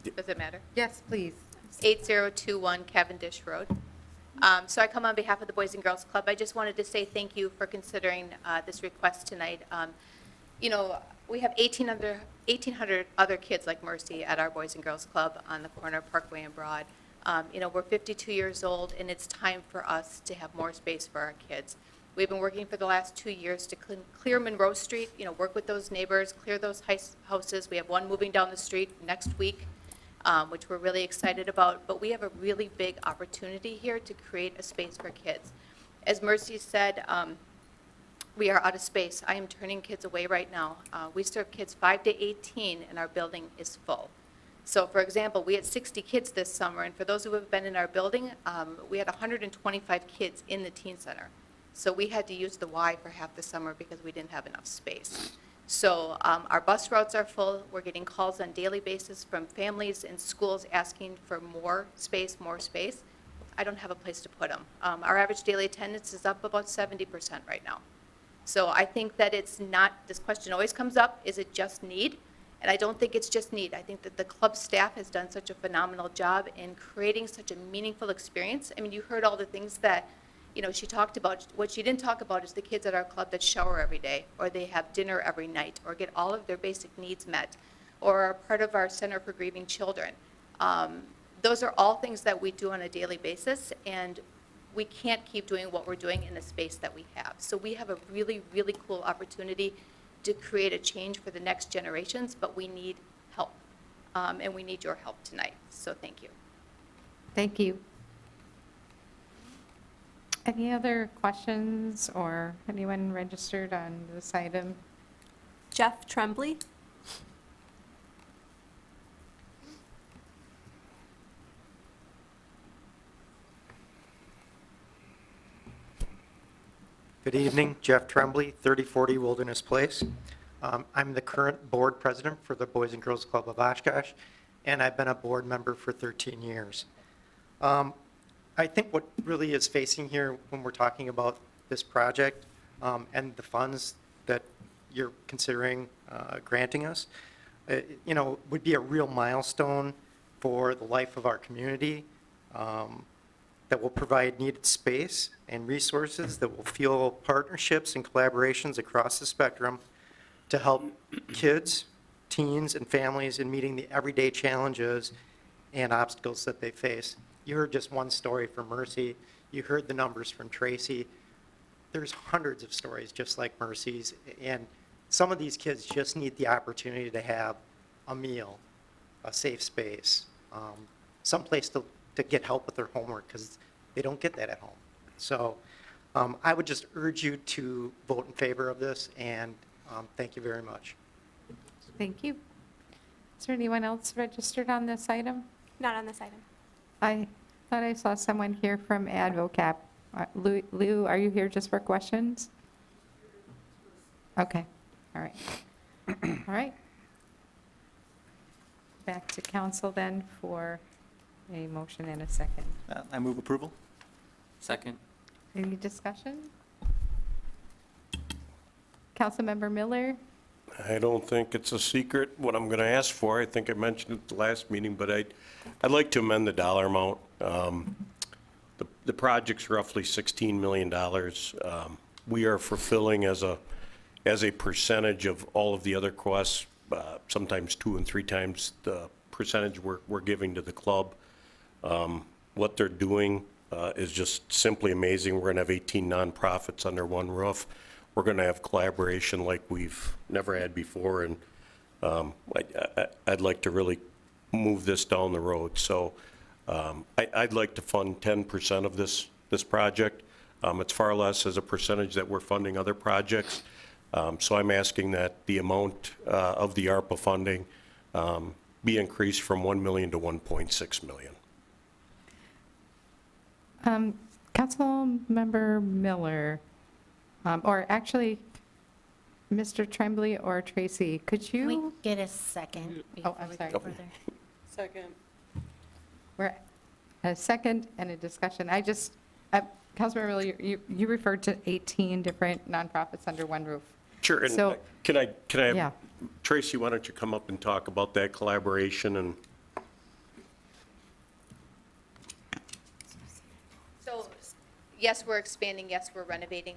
Does it matter? Yes, please. 8021 Cavendish Road. So I come on behalf of the Boys and Girls Club. I just wanted to say thank you for considering this request tonight. You know, we have 1,800 other kids like Mercy at our Boys and Girls Club on the corner of Parkway and Broad. You know, we're 52 years old, and it's time for us to have more space for our kids. We've been working for the last 2 years to clear Monroe Street, you know, work with those neighbors, clear those houses. We have one moving down the street next week, which we're really excited about. But we have a really big opportunity here to create a space for kids. As Mercy said, we are out of space. I am turning kids away right now. We serve kids 5 to 18, and our building is full. So, for example, we had 60 kids this summer, and for those who have been in our building, we had 125 kids in the teen center. So we had to use the Y for half the summer because we didn't have enough space. So our bus routes are full. We're getting calls on a daily basis from families and schools asking for more space, more space. I don't have a place to put them. Our average daily attendance is up about 70% right now. So I think that it's not, this question always comes up, is it just need? And I don't think it's just need. I think that the club staff has done such a phenomenal job in creating such a meaningful experience. I mean, you heard all the things that, you know, she talked about. What she didn't talk about is the kids at our club that shower every day, or they have dinner every night, or get all of their basic needs met, or are part of our Center for Grieving Children. Those are all things that we do on a daily basis, and we can't keep doing what we're doing in the space that we have. So we have a really, really cool opportunity to create a change for the next generations, but we need help, and we need your help tonight. So thank you. Thank you. Any other questions or anyone registered on this item? Jeff Tremblay. Good evening, Jeff Tremblay, 3040 Wilderness Place. I'm the current board president for the Boys and Girls Club of Oshkosh, and I've been a board member for 13 years. I think what really is facing here when we're talking about this project and the funds that you're considering granting us, you know, would be a real milestone for the life of our community. That will provide needed space and resources that will fuel partnerships and collaborations across the spectrum to help kids, teens, and families in meeting the everyday challenges and obstacles that they face. You heard just one story from Mercy. You heard the numbers from Tracy. There's hundreds of stories just like Mercy's, and some of these kids just need the opportunity to have a meal, a safe space, someplace to get help with their homework, because they don't get that at home. So I would just urge you to vote in favor of this, and thank you very much. Thank you. Is there anyone else registered on this item? Not on this item. I thought I saw someone here from AdvoCap. Lou, are you here just for questions? Okay, all right. All right. Back to council then for a motion and a second. I move approval. Second. Any discussion? Councilmember Miller? I don't think it's a secret what I'm going to ask for. I think I mentioned it at the last meeting, but I'd like to amend the dollar amount. The project's roughly $16 million. We are fulfilling as a percentage of all of the other costs, sometimes 2 and 3 times the percentage we're giving to the club. What they're doing is just simply amazing. We're going to have 18 nonprofits under one roof. We're going to have collaboration like we've never had before, and I'd like to really move this down the road. So I'd like to fund 10% of this project. It's far less as a percentage that we're funding other projects. So I'm asking that the amount of the ARPA funding be increased from $1 million to $1.6 million. Councilmember Miller, or actually, Mr. Tremblay or Tracy, could Can we you? get a second? Oh, I'm sorry. Second. We're a second and a discussion. I just, Councilmember Miller, you referred to 18 different nonprofits under one roof. Sure, and So- can I Yeah. Tracy, why don't you come up and talk about that collaboration and So, yes, we're expanding, yes, we're renovating.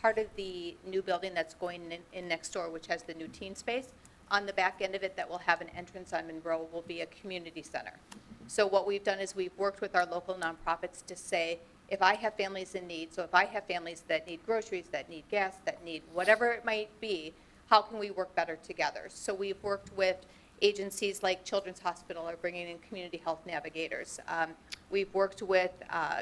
Part of the new building that's going in next door, which has the new teen space, on the back end of it that will have an entrance on Monroe will be a community center. So what we've done is we've worked with our local nonprofits to say, if I have families in need, so if I have families that need groceries, that need gas, that need whatever it might be, how can we work better together? So we've worked with agencies like Children's Hospital are bringing in community health navigators. We've worked with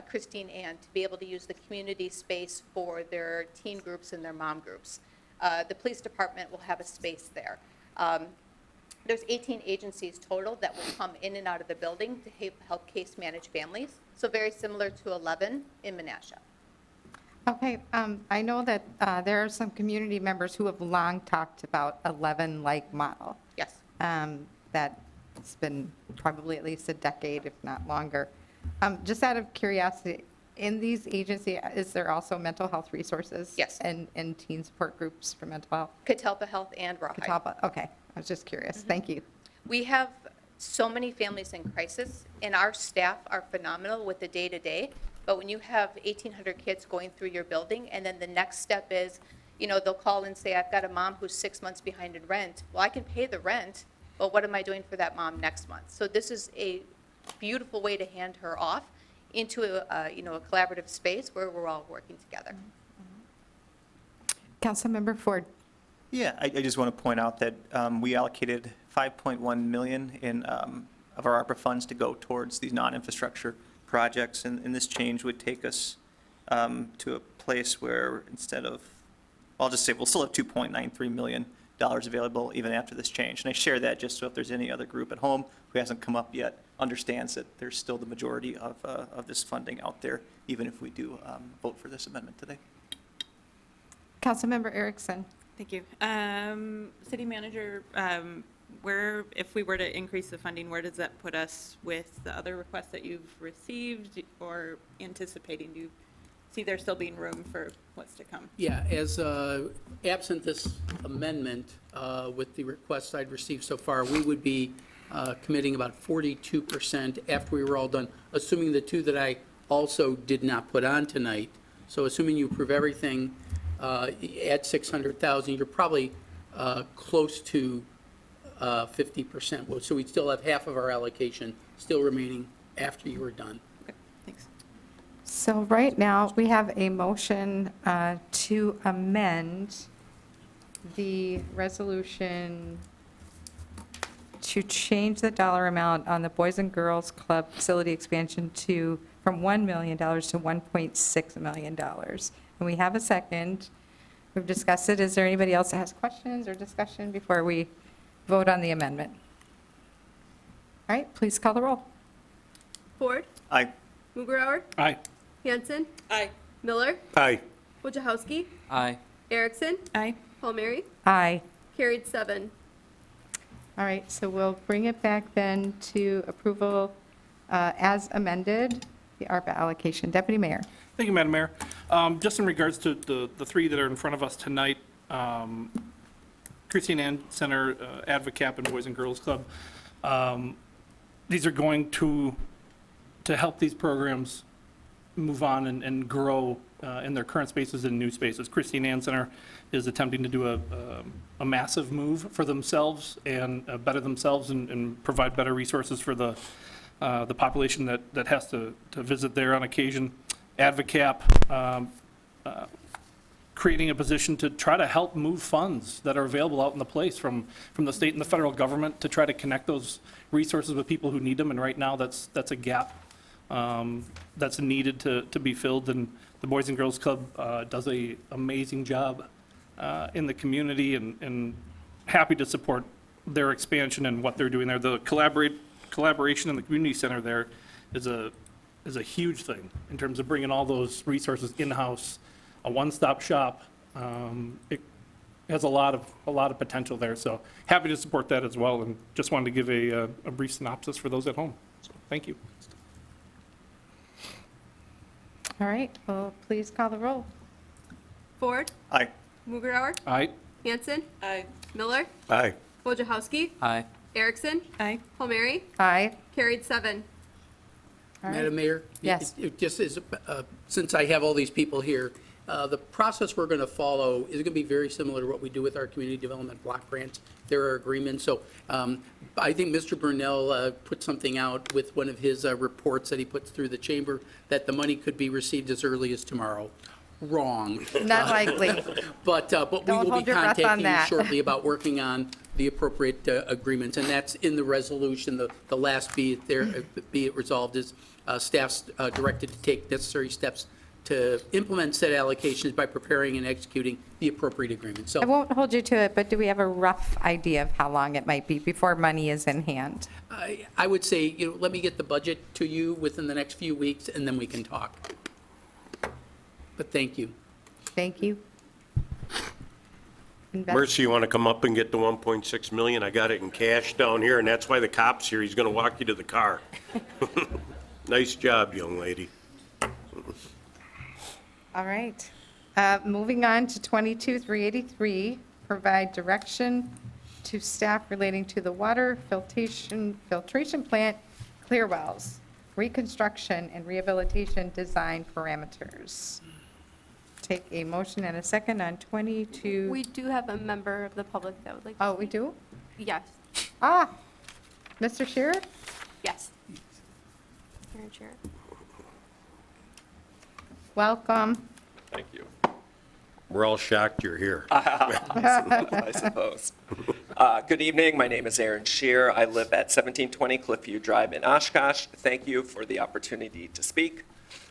Christine Ann to be able to use the community space for their teen groups and their mom groups. The police department will have a space there. There's 18 agencies total that will come in and out of the building to help case manage families. So very similar to 11 in Menasha. Okay, I know that there are some community members who have long talked about 11-like model. Yes. That's been probably at least a decade, if not longer. Just out of curiosity, In these agencies, is there also mental health resources? Yes. And teen support groups for mental health? Catalpa Health and Rawhide. Catawba, okay, I was just curious, thank you. We have so many families in crisis, and our staff are phenomenal with the day-to-day. But when you have 1,800 kids going through your building, and then the next step is, they'll call and say, I've got a mom who's 6 months behind in rent. Well, I can pay the rent, but what am I doing for that mom next month? So this is a beautiful way to hand her off into a collaborative space where we're all working together. Councilmember Ford. Yeah, I just want to point out that we allocated 5.1 million of our ARPA funds to go towards these non-infrastructure projects, and this change would take us to a place where instead of, I'll just say we'll still have $2.93 million available even after this change. And I share that just so if there's any other group at home who hasn't come up yet, understands that there's still the majority of this funding out there, even if we do vote for this amendment today. Councilmember Erickson. Thank you. City Manager, if we were to increase the funding, where does that put us with the other requests that you've received or anticipating? Do you see there still being room for what's to come? Yeah, as absent this amendment, with the requests I'd received so far, we would be committing about 42% after we were all done, assuming the two that I also did not put on tonight. So assuming you approve everything at 600,000, you're probably close to 50%. So we'd still have half of our allocation still remaining after you were done. Okay, thanks. So right now, we have a motion to amend the resolution to change the dollar amount on the Boys and Girls Club facility expansion from $1 million to $1.6 million. And we have a second. We've discussed it. Is there anybody else that has questions or discussion before we vote on the amendment? All right, please call the roll. Ford. Aye. Mugrower. Aye. Hanson. Aye. Miller. Aye. Wojciechowski. Aye. Erickson. Aye. Palmieri. Aye. Carried 7. All right, so we'll bring it back then to approval as amended, the ARPA allocation. Deputy Mayor. Thank you, Madam Mayor. Just in regards to the three that are in front of us tonight, Christine Ann Center, AdvoCap, and Boys and Girls Club, these are going to help these programs move on and grow in their current spaces and new spaces. Christine Ann Center is attempting to do a massive move for themselves and better themselves and provide better resources for the population that has to visit there on occasion. AdvoCap, creating a position to try to help move funds that are available out in the place from the state and the federal government to try to connect those resources with people who need them. And right now, that's a gap that's needed to be filled. And the Boys and Girls Club does an amazing job in the community, and happy to support their expansion and what they're doing there. The collaboration in the community center there is a huge thing in terms of bringing all those resources in-house, a one-stop shop. It has a lot of potential there, so happy to support that as well, and just wanted to give a brief synopsis for those at home. So thank you. All right, well, please call the roll. Ford. Aye. Mugrower. Aye. Hanson. Aye. Miller. Aye. Wojciechowski. Aye. Erickson. Aye. Palmieri. Aye. Carried 7. All right. Madam Mayor? Yes. It just is, since I have all these people here, the process we're going to follow is going to be very similar to what we do with our community development block grants. There are agreements. So I think Mr. Burnell put something out with one of his reports that he puts through the chamber that the money could be received as early as tomorrow. Wrong. Not likely. But we Don't will be hold your breath on contacting you that. shortly about working on the appropriate agreements, and that's in the resolution. The last be it resolved is staff's directed to take necessary steps to implement said allocations by preparing and executing the appropriate agreement. So I won't hold you to it, but do we have a rough idea of how long it might be before money is in hand? I would say, let me get the budget to you within the next few weeks, and then we can talk. But thank you. Thank you. Mercy, you want to come up and get the 1.6 million? I got it in cash down here, and that's why the cop's here. He's going to walk you to the car. Nice job, young lady. All right. Moving on to 22-383, provide direction to staff relating to the water filtration plant clear wells, reconstruction and rehabilitation design parameters. Take a motion and a second on 22. We do have a member of the public that would like to Oh, we do? Yes, Ah, Mr. Shearer? yes. Aaron Chair. Welcome. Thank you. We're all shocked you're here. I suppose. Good evening. My name is Aaron Shear. I live at 1720 Cliffview Drive in Oshkosh. Thank you for the opportunity to speak.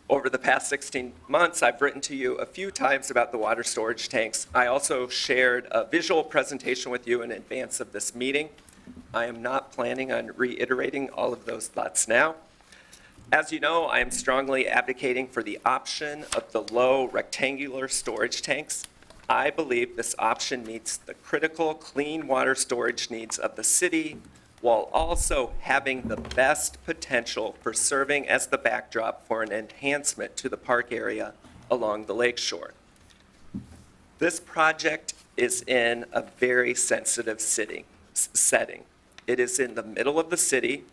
Over the past 16 months, I've written to you a few times about the water storage tanks. I also shared a visual presentation with you in advance of this meeting. I am not planning on reiterating all of those thoughts now. As you know, I am strongly advocating for the option of the low rectangular storage tanks. I believe this option meets the critical clean water storage needs of the city while also having the best potential for serving as the backdrop for an enhancement to the park area along the lakeshore. This project is in a very sensitive setting. It is in the middle of the city.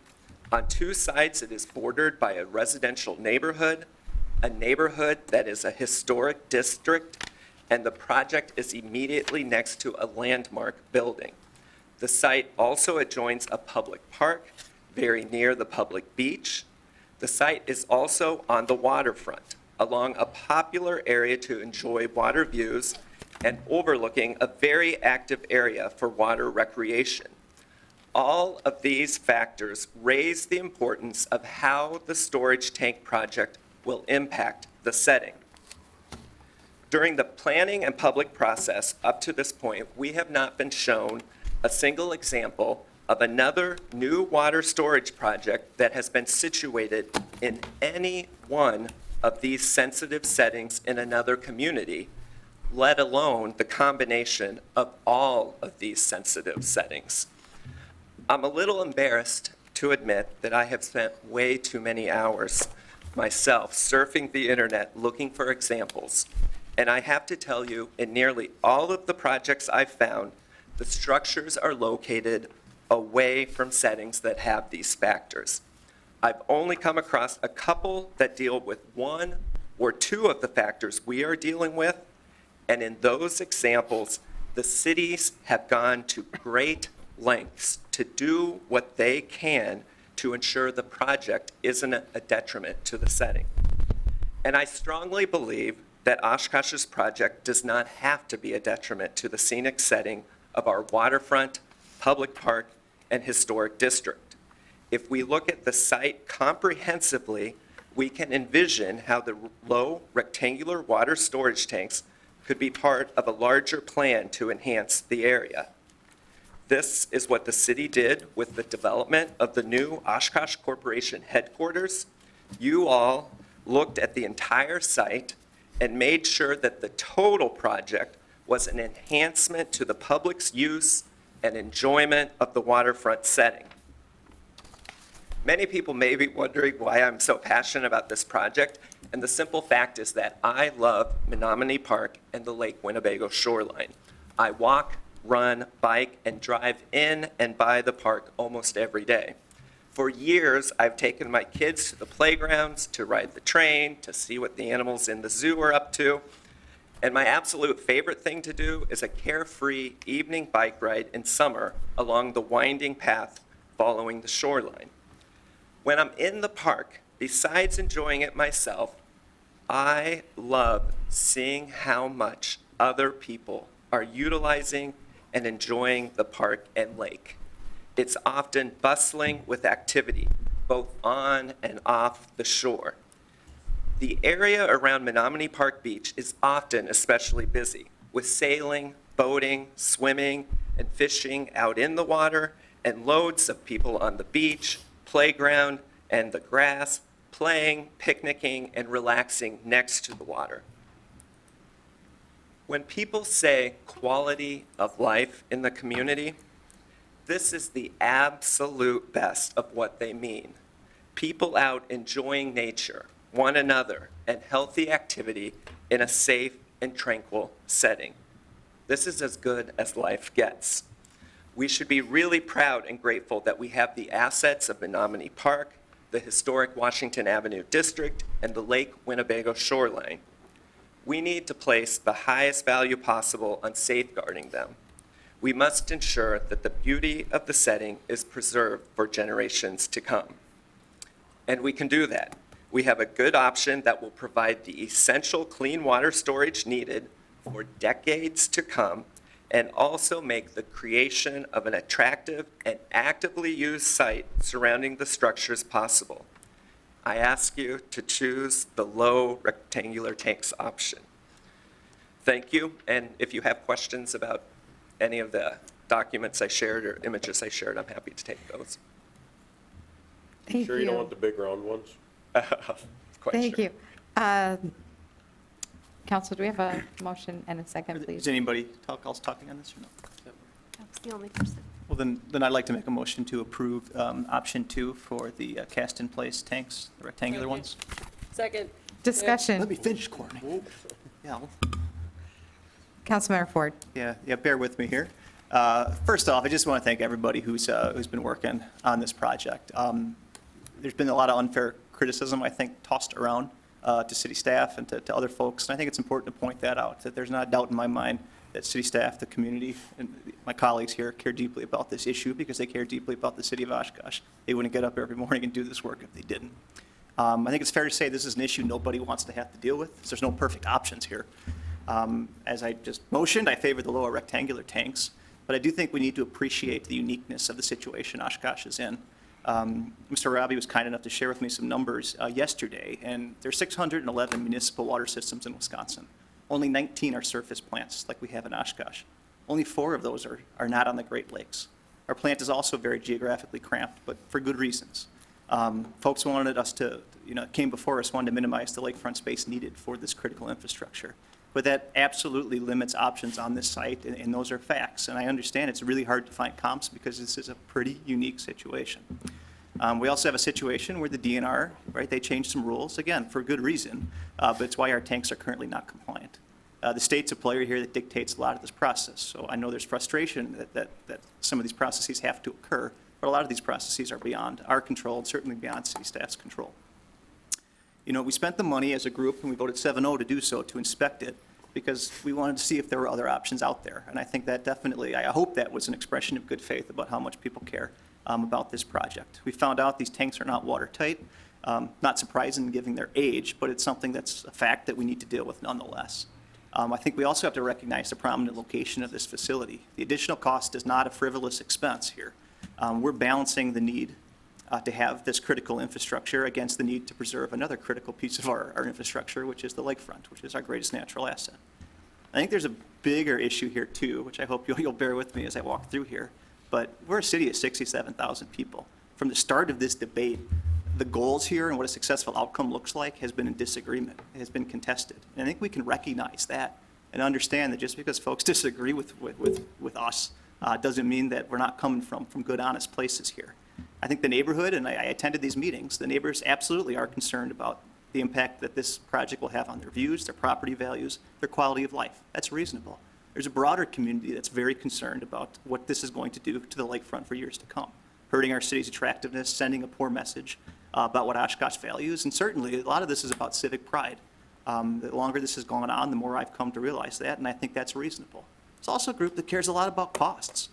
On two sides, it is bordered by a residential neighborhood, a neighborhood that is a historic district, and the project is immediately next to a landmark building. The site also adjoins a public park very near the public beach. The site is also on the waterfront, along a popular area to enjoy water views and overlooking a very active area for water recreation. All of these factors raise the importance of how the storage tank project will impact the setting. During the planning and public process up to this point, we have not been shown a single example of another new water storage project that has been situated in any one of these sensitive settings in another community, let alone the combination of all of these sensitive settings. I'm a little embarrassed to admit that I have spent way too many hours myself surfing the internet looking for examples. And I have to tell you, in nearly all of the projects I've found, the structures are located away from settings that have these factors. I've only come across a couple that deal with one or two of the factors we are dealing with, and in those examples, the cities have gone to great lengths to do what they can to ensure the project isn't a detriment to the setting. And I strongly believe that Oshkosh's project does not have to be a detriment to the scenic setting of our waterfront, public park, and historic district. If we look at the site comprehensively, we can envision how the low rectangular water storage tanks could be part of a larger plan to enhance the area. This is what the city did with the development of the new Oshkosh Corporation headquarters. You all looked at the entire site and made sure that the total project was an enhancement to the public's use and enjoyment of the waterfront setting. Many people may be wondering why I'm so passionate about this project, and the simple fact is that I love Menominee Park and the Lake Winnebago shoreline. I walk, run, bike, and drive in and by the park almost every day. For years, I've taken my kids to the playgrounds, to ride the train, to see what the animals in the zoo are up to. And my absolute favorite thing to do is a carefree evening bike ride in summer along the winding path following the shoreline. When I'm in the park, besides enjoying it myself, I love seeing how much other people are utilizing and enjoying the park and lake. It's often bustling with activity, both on and off the shore. The area around Menominee Park Beach is often especially busy, with sailing, boating, swimming, and fishing out in the water, and loads of people on the beach, playground, and the grass, playing, picnicking, and relaxing next to the water. When people say quality of life in the community, this is the absolute best of what they mean. People out enjoying nature, one another, and healthy activity in a safe and tranquil setting. This is as good as life gets. We should be really proud and grateful that we have the assets of Menominee Park, the historic Washington Avenue District, and the Lake Winnebago shoreline. We need to place the highest value possible on safeguarding them. We must ensure that the beauty of the setting is preserved for generations to come. And we can do that. We have a good option that will provide the essential clean water storage needed for decades to come, and also make the creation of an attractive and actively used site surrounding the structures possible. I ask you to choose the low rectangular tanks option. Thank you, and if you have questions about any of the documents I shared or images I shared, I'm happy to take those. Thank Sure you don't want the big round ones? Quite Thank sure. you. Council, do we have a motion and a second, please? Is anybody else talking on this or no? That's the only person. Well, then I'd like to make a motion to approve option 2 for the cast-in-place tanks, the rectangular ones. Second. Discussion. Let me finish, Courtney. Yeah, Councilmember Ford. yeah, bear with me here. First off, I just want to thank everybody who's been working on this project. There's been a lot of unfair criticism, I think, tossed around to city staff and to other folks, and I think it's important to point that out, that there's not a doubt in my mind that city staff, the community, and my colleagues here care deeply about this issue because they care deeply about the city of Oshkosh. They wouldn't get up every morning and do this work if they didn't. I think it's fair to say this is an issue nobody wants to have to deal with, so there's no perfect options here. As I just motioned, I favor the lower rectangular tanks, but I do think we need to appreciate the uniqueness of the situation Oshkosh is in. Mr. Robbie was kind enough to share with me some numbers yesterday, and there's 611 municipal water systems in Wisconsin. Only 19 are surface plants like we have in Oshkosh. Only 4 of those are not on the Great Lakes. Our plant is also very geographically cramped, but for good reasons. Folks wanted us to, came before us, wanted to minimize the lakefront space needed for this critical infrastructure. But that absolutely limits options on this site, and those are facts. And I understand it's really hard to find comps because this is a pretty unique situation. We also have a situation where the DNR, right, they changed some rules, again, for good reason, but it's why our tanks are currently not compliant. The state's a player here that dictates a lot of this process. So I know there's frustration that some of these processes have to occur, but a lot of these processes are beyond our control and certainly beyond city staff's control. We spent the money as a group, and we voted 7-0 to do so, to inspect it, because we wanted to see if there were other options out there. And I think that definitely, I hope that was an expression of good faith about how much people care about this project. We found out these tanks are not watertight, not surprising given their age, but it's something that's a fact that we need to deal with nonetheless. I think we also have to recognize the prominent location of this facility. The additional cost is not a frivolous expense here. We're balancing the need to have this critical infrastructure against the need to preserve another critical piece of our infrastructure, which is the lakefront, which is our greatest natural asset. I think there's a bigger issue here too, which I hope you'll bear with me as I walk through here, but we're a city of 67,000 people. From the start of this debate, the goals here and what a successful outcome looks like has been in disagreement. It has been contested. And I think we can recognize that and understand that just because folks disagree with us doesn't mean that we're not coming from good, honest places here. I think the neighborhood, and I attended these meetings, the neighbors absolutely are concerned about the impact that this project will have on their views, their property values, their quality of life. That's reasonable. There's a broader community that's very concerned about what this is going to do to the lakefront for years to come, hurting our city's attractiveness, sending a poor message about what Oshkosh values, and certainly a lot of this is about civic pride. The longer this has gone on, the more I've come to realize that, and I think that's reasonable. It's also a group that cares a lot about costs.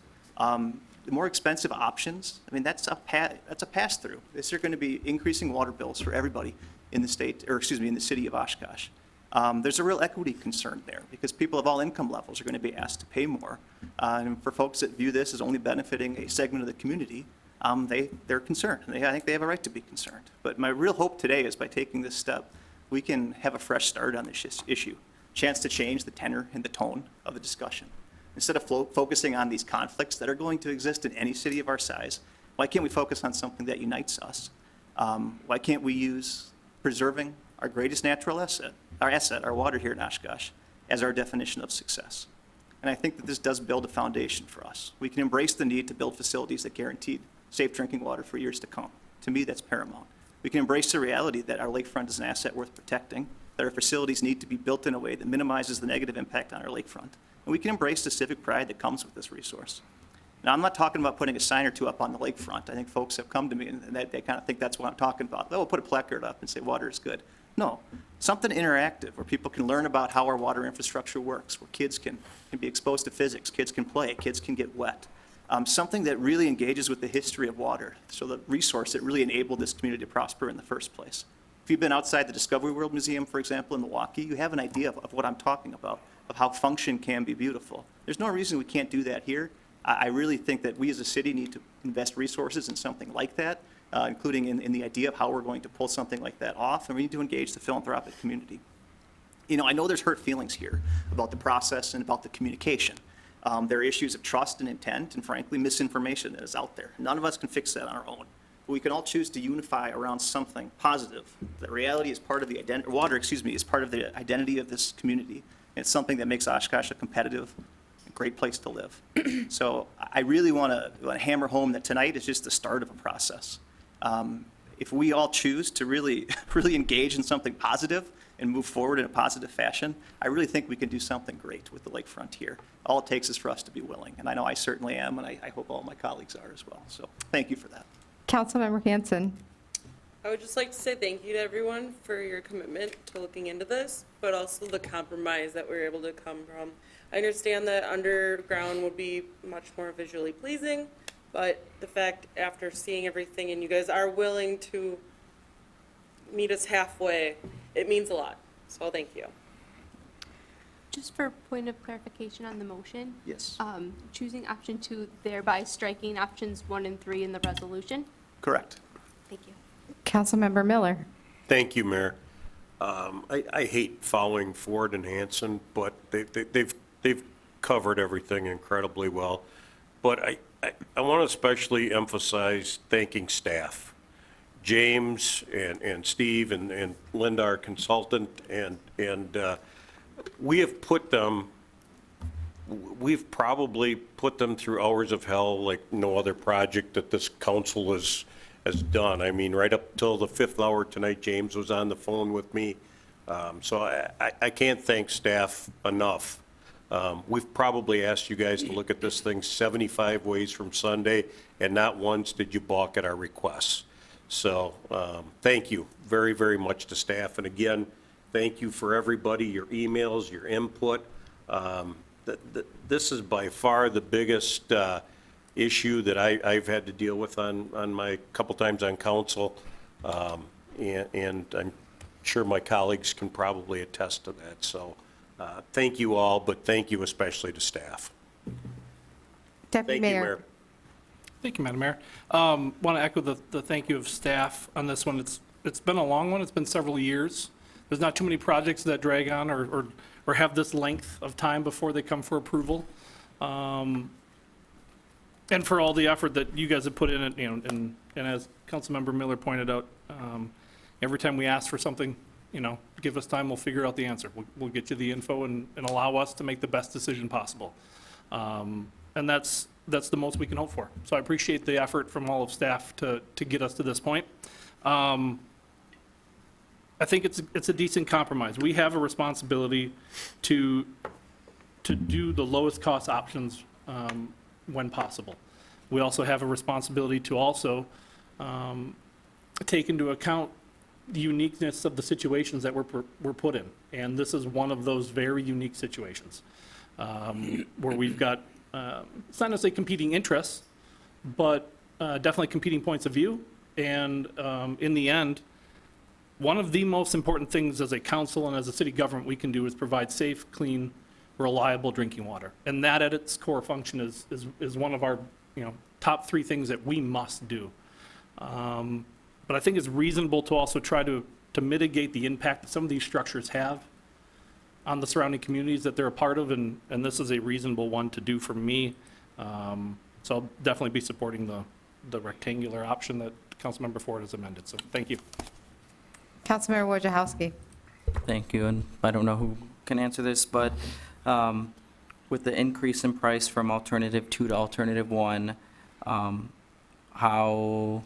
The more expensive options, I mean, that's a pass-through. These are going to be increasing water bills for everybody in the state, or excuse me, in the city of Oshkosh. There's a real equity concern there because people of all income levels are going to be asked to pay more. And for folks that view this as only benefiting a segment of the community, they're concerned. I think they have a right to be concerned. But my real hope today is by taking this step, we can have a fresh start on this issue, chance to change the tenor and the tone of the discussion. Instead of focusing on these conflicts that are going to exist in any city of our size, why can't we focus on something that unites us? Why can't we use preserving our greatest natural asset, our water here in Oshkosh, as our definition of success? And I think that this does build a foundation for us. We can embrace the need to build facilities that guarantee safe drinking water for years to come. To me, that's paramount. We can embrace the reality that our lakefront is an asset worth protecting, that our facilities need to be built in a way that minimizes the negative impact on our lakefront. And we can embrace the civic pride that comes with this resource. Now, I'm not talking about putting a sign or two up on the lakefront. I think folks have come to me and they kind of think that's what I'm talking about. Oh, we'll put a placard up and say water is good. No, something interactive where people can learn about how our water infrastructure works, where kids can be exposed to physics, kids can play, kids can get wet. Something that really engages with the history of water, so the resource that really enabled this community to prosper in the first place. If you've been outside the Discovery World Museum, for example, in Milwaukee, you have an idea of what I'm talking about, of how function can be beautiful. There's no reason we can't do that here. I really think that we as a city need to invest resources in something like that, including in the idea of how we're going to pull something like that off, and we need to engage the philanthropic community. You know, I know there's hurt feelings here about the process and about the communication. There are issues of trust and intent and, frankly, misinformation that is out there. None of us can fix that on our own. But we can all choose to unify around something positive. That reality is part of the identity, water, is part of the identity of this community. And it's something that makes Oshkosh a competitive, great place to live. So I really want to hammer home that tonight is just the start of a process. If we all choose to really engage in something positive and move forward in a positive fashion, I really think we can do something great with the lakefront here. All it takes is for us to be willing, and I know I certainly am, and I hope all my colleagues are as well. So thank you for that. Councilmember Hanson. I would just like to say thank you to everyone for your commitment to looking into this, but also the compromise that we were able to come from. I understand that underground would be much more visually pleasing, but the fact after seeing everything and you guys are willing to meet us halfway, it means a lot. So thank you. Just for point of clarification on the motion. Yes. Choosing option 2, thereby striking options 1 and 3 in the resolution. Correct. Thank you. Councilmember Miller. Thank you, Mayor. I hate following Ford and Hanson, but they've covered everything incredibly well. But I want to especially emphasize thanking staff. James and Steve and Linda, our consultant, and we've probably put them through hours of hell like no other project that this council has done. I mean, right up till the 5th hour tonight, James was on the phone with me. So I can't thank staff enough. We've probably asked you guys to look at this thing 75 ways from Sunday, and not once did you balk at our requests. So thank you very, very much to staff. And again, thank you for everybody, your emails, your input. This is by far the biggest issue that I've had to deal with on my couple times on council. And I'm sure my colleagues can probably attest to that. So thank you all, but thank you especially to staff. Deputy Thank you, Mayor. Mayor. Thank you, Madam Mayor. Want to echo the thank you of staff on this one. It's been a long one. It's been several years. There's not too many projects that drag on or have this length of time before they come for approval. And for all the effort that you guys have put in it, you know, and as Councilmember Miller pointed out, every time we ask for something, you know, give us time, we'll figure out the answer. We'll get you the info and allow us to make the best decision possible. And that's the most we can hope for. So I appreciate the effort from all of staff to get us to this point. I think it's a decent compromise. We have a responsibility to do the lowest cost options when possible. We also have a responsibility to also take into account the uniqueness of the situations that we're put in. And this is one of those very unique situations where we've got, it's not necessarily competing interests, but definitely competing points of view. And in the end, one of the most important things as a council and as a city government we can do is provide safe, clean, reliable drinking water. And that at its core function is one of our, you know, top 3 things that we must do. But I think it's reasonable to also try to mitigate the impact that some of these structures have on the surrounding communities that they're a part of, and this is a reasonable one to do for me. So I'll definitely be supporting the rectangular option that Councilmember Ford has amended. So thank you. Councilmember Wojciechowski. Thank you, and I don't know who can answer this, but with the increase in price from alternative 2 to alternative 1, how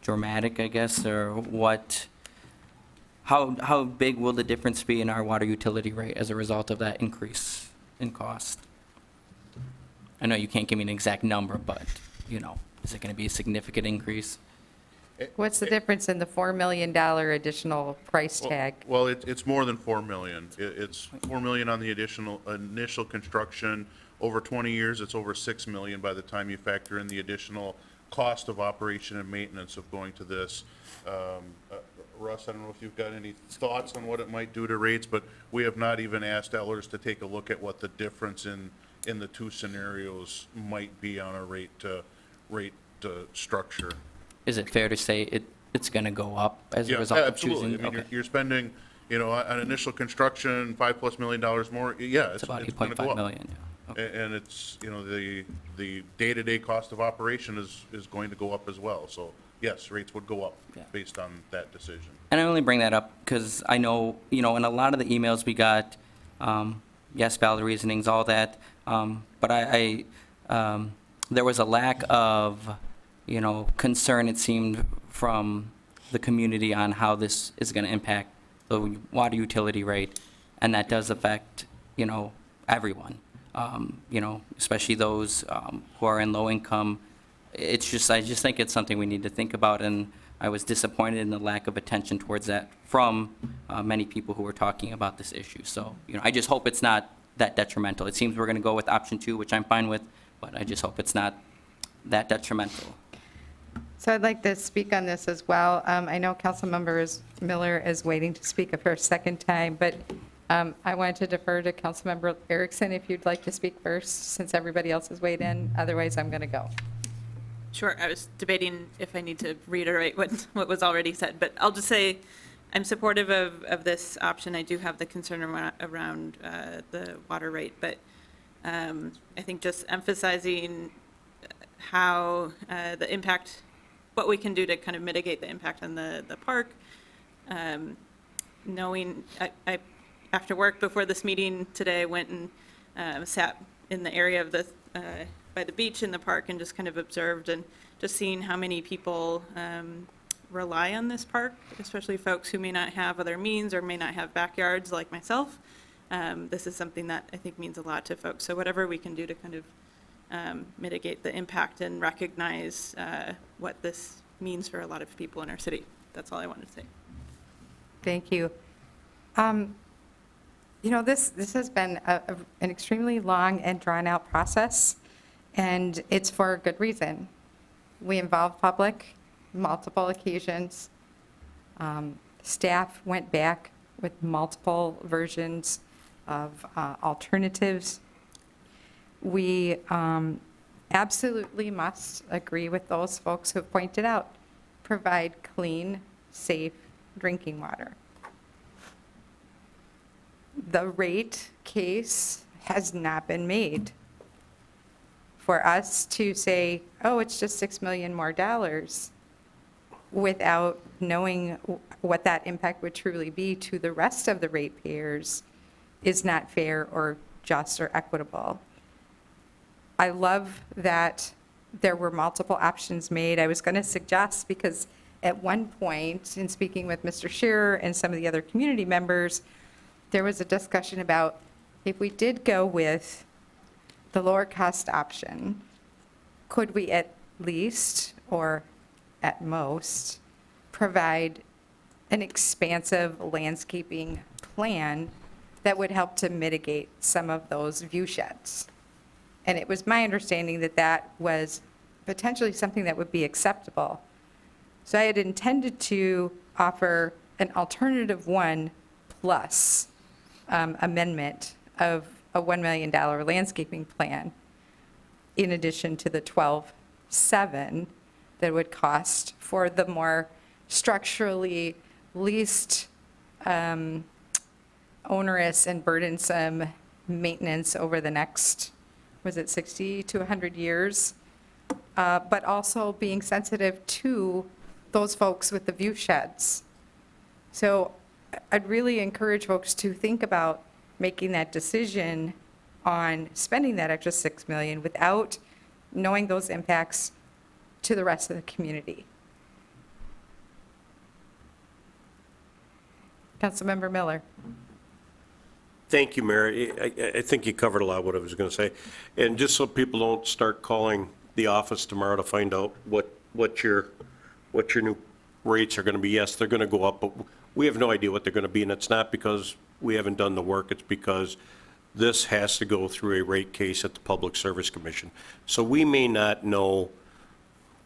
dramatic, I guess, or what, how big will the difference be in our water utility rate as a result of that increase in cost? I know you can't give me an exact number, but, you know, is it going to be a significant increase? What's the difference in the $4 million additional price tag? Well, it's more than 4 million. It's 4 million on the initial construction. Over 20 years, it's over 6 million by the time you factor in the additional cost of operation and maintenance of going to this. Russ, I don't know if you've got any thoughts on what it might do to rates, but we have not even asked Ellers to take a look at what the difference in the two scenarios might be on a rate structure. Is it fair to say it's going to go up as a Yeah, result of absolutely. choosing? I mean, Okay. you're spending, you know, on initial construction, $5+ million more, yeah, It's about it's gonna go 8.5 up. million, yeah. And it's, you know, the day-to-day cost of operation is going to go up as well. So, yes, rates would go up based on that decision. And I only bring that up because I know, you know, in a lot of the emails we got, yes, valid reasonings, all that, but there was a lack of, you know, concern, it seemed, from the community on how this is going to impact the water utility rate, and that does affect, you know, everyone, you know, especially those who are in low income. It's just, I just think it's something we need to think about, and I was disappointed in the lack of attention towards that from many people who were talking about this issue. So, you know, I just hope it's not that detrimental. It seems we're going to go with option 2, which I'm fine with, but I just hope it's not that detrimental. So I'd like to speak on this as well. I know Councilmember Miller is waiting to speak for a second time, but I wanted to defer to Councilmember Erickson if you'd like to speak first, since everybody else has weighed in. Otherwise, I'm going to go. Sure, I was debating if I need to reiterate what was already said, but I'll just say I'm supportive of this option. I do have the concern around the water rate, but I think just emphasizing how the impact, what we can do to kind of mitigate the impact on the park. Knowing, I after work before this meeting today, went and sat in the area of the by the beach in the park and just kind of observed, and just seeing how many people rely on this park, especially folks who may not have other means or may not have backyards like myself. This is something that I think means a lot to folks. So whatever we can do to kind of mitigate the impact and recognize what this means for a lot of people in our city. That's all I wanted to say. Thank you. You know, this has been an extremely long and drawn-out process, and it's for a good reason. We involved public, multiple occasions. Staff went back with multiple versions of alternatives. We absolutely must agree with those folks who have pointed out, provide clean, safe drinking water. The rate case has not been made. For us to say, oh, it's just $6 million more without knowing what that impact would truly be to the rest of the ratepayers is not fair or just or equitable. I love that there were multiple options made. I was going to suggest, because at one point, in speaking with Mr. Shearer and some of the other community members, there was a discussion about if we did go with the lower cost option, could we at least, or at most, provide an expansive landscaping plan that would help to mitigate some of those view sheds? And it was my understanding that that was potentially something that would be acceptable. So I had intended to offer an alternative 1 plus amendment of a $1 million landscaping plan, in addition to the 12.7 that would cost for the more structurally least onerous and burdensome maintenance over the next, was it 60 to 100 years? But also being sensitive to those folks with the view sheds. So I'd really encourage folks to think about making that decision on spending that extra $6 million without knowing those impacts to the rest of the community. Councilmember Miller. Thank you, Mayor. I think you covered a lot of what I was going to say. And just so people don't start calling the office tomorrow to find out what your new rates are going to be, yes, they're going to go up, but we have no idea what they're going to be, and it's not because we haven't done the work, it's because this has to go through a rate case at the Public Service Commission. So we may not know,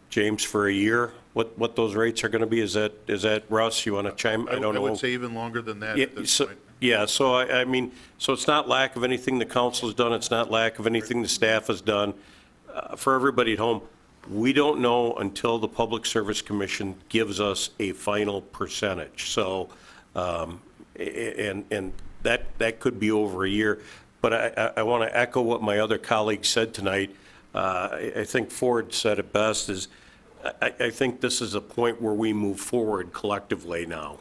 James, for a year, what those rates are going to be. Is that Russ, you want to chime? I don't know. I would say even longer than that Yeah, at this so- point. Yeah, so I mean, so it's not lack of anything the council's done, it's not lack of anything the staff has done. For everybody at home, we don't know until the Public Service Commission gives us a final percentage. So, and that could be over a year. But I want to echo what my other colleague said tonight. I think Ford said it best, is I think this is a point where we move forward collectively now,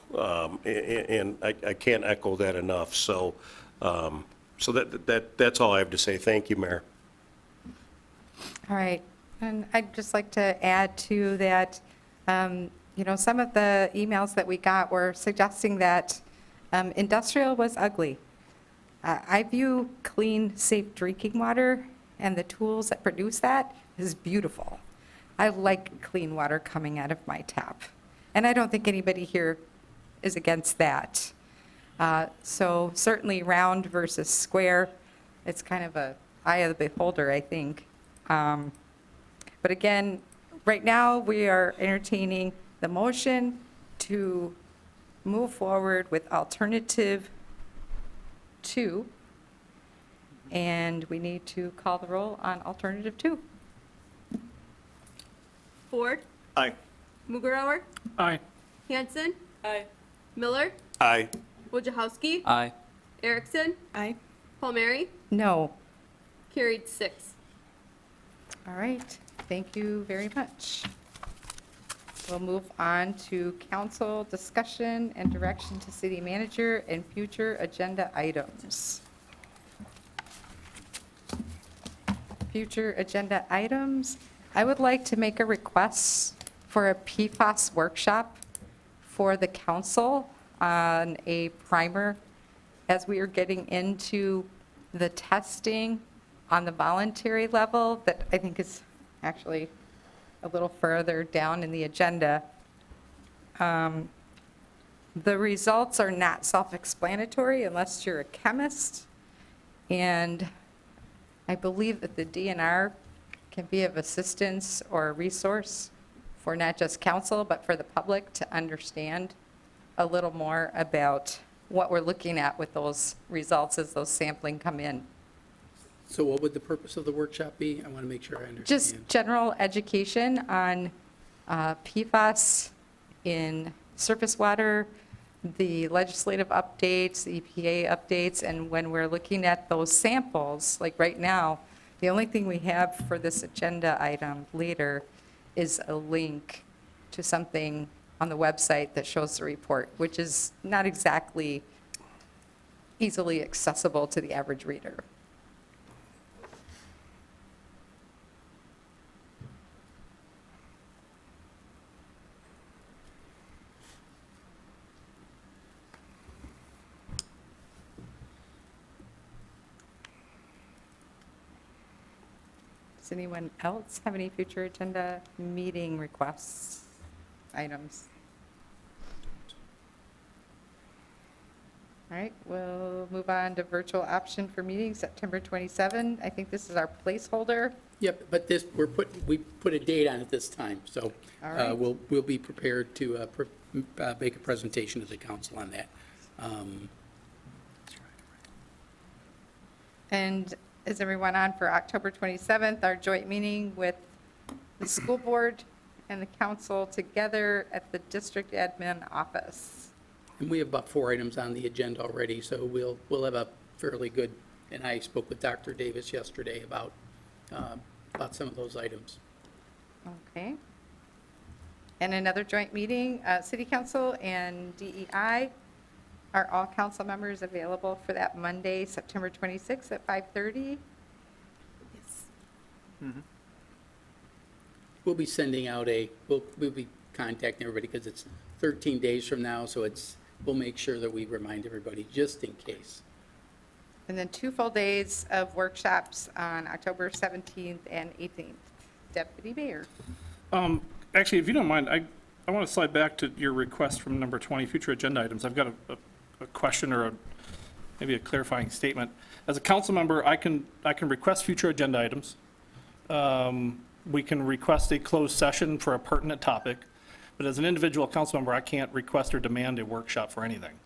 and I can't echo that enough. So, so that's all I have to say. Thank you, Mayor. All right, and I'd just like to add to that, you know, some of the emails that we got were suggesting that industrial was ugly. I view clean, safe drinking water and the tools that produce that is beautiful. I like clean water coming out of my tap, and I don't think anybody here is against that. So certainly round versus square, it's kind of a eye of the beholder, I think. But again, right now, we are entertaining the motion to move forward with alternative 2, and we need to call the roll on alternative 2. Ford, Aye. Mugarauer, Aye. Hanson, Aye. Miller, Aye. Wojciechowski, Aye. Erickson, Aye. Palmieri, No. carried 6. All right, thank you very much. We'll move on to council discussion and direction to city manager and future agenda items. Future agenda items, I would like to make a request for a PFAS workshop for the council on a primer as we are getting into the testing on the voluntary level that I think is actually a little further down in the agenda. The results are not self-explanatory unless you're a chemist, and I believe that the DNR can be of assistance or a resource for not just council, but for the public to understand a little more about what we're looking at with those results as those sampling come in. So what would the purpose of the workshop be? I want to make sure I understand. Just general education on PFAS in surface water, the legislative updates, the EPA updates, and when we're looking at those samples, like right now, the only thing we have for this agenda item later is a link to something on the website that shows the report, which is not exactly easily accessible to the average reader. Does anyone else have any future agenda meeting requests, items? All right, we'll move on to virtual option for meetings, September 27. I think this is our placeholder. Yep, but this, we put a date on it this time, so All right. we'll be prepared to make a presentation to the council on that. And is everyone on for October 27th, our joint meeting with the school board and the council together at the district admin office? And we have about 4 items on the agenda already, so we'll have a fairly good, and I spoke with Dr. Davis yesterday about some of those items. Okay. And another joint meeting, city council and DEI. Are all council members available for that Monday, September 26th at 5:30? Yes. We'll be sending out we'll be contacting everybody because it's 13 days from now, so it's we'll make sure that we remind everybody, just in case. And then 2 full days of workshops on October 17th and 18th. Deputy Mayor. Actually, if you don't mind, I want to slide back to your request from number 20, future agenda items. I've got a question or maybe a clarifying statement. As a council member, I can request future agenda items. We can request a closed session for a pertinent topic, but as an individual council member, I can't request or demand a workshop for anything.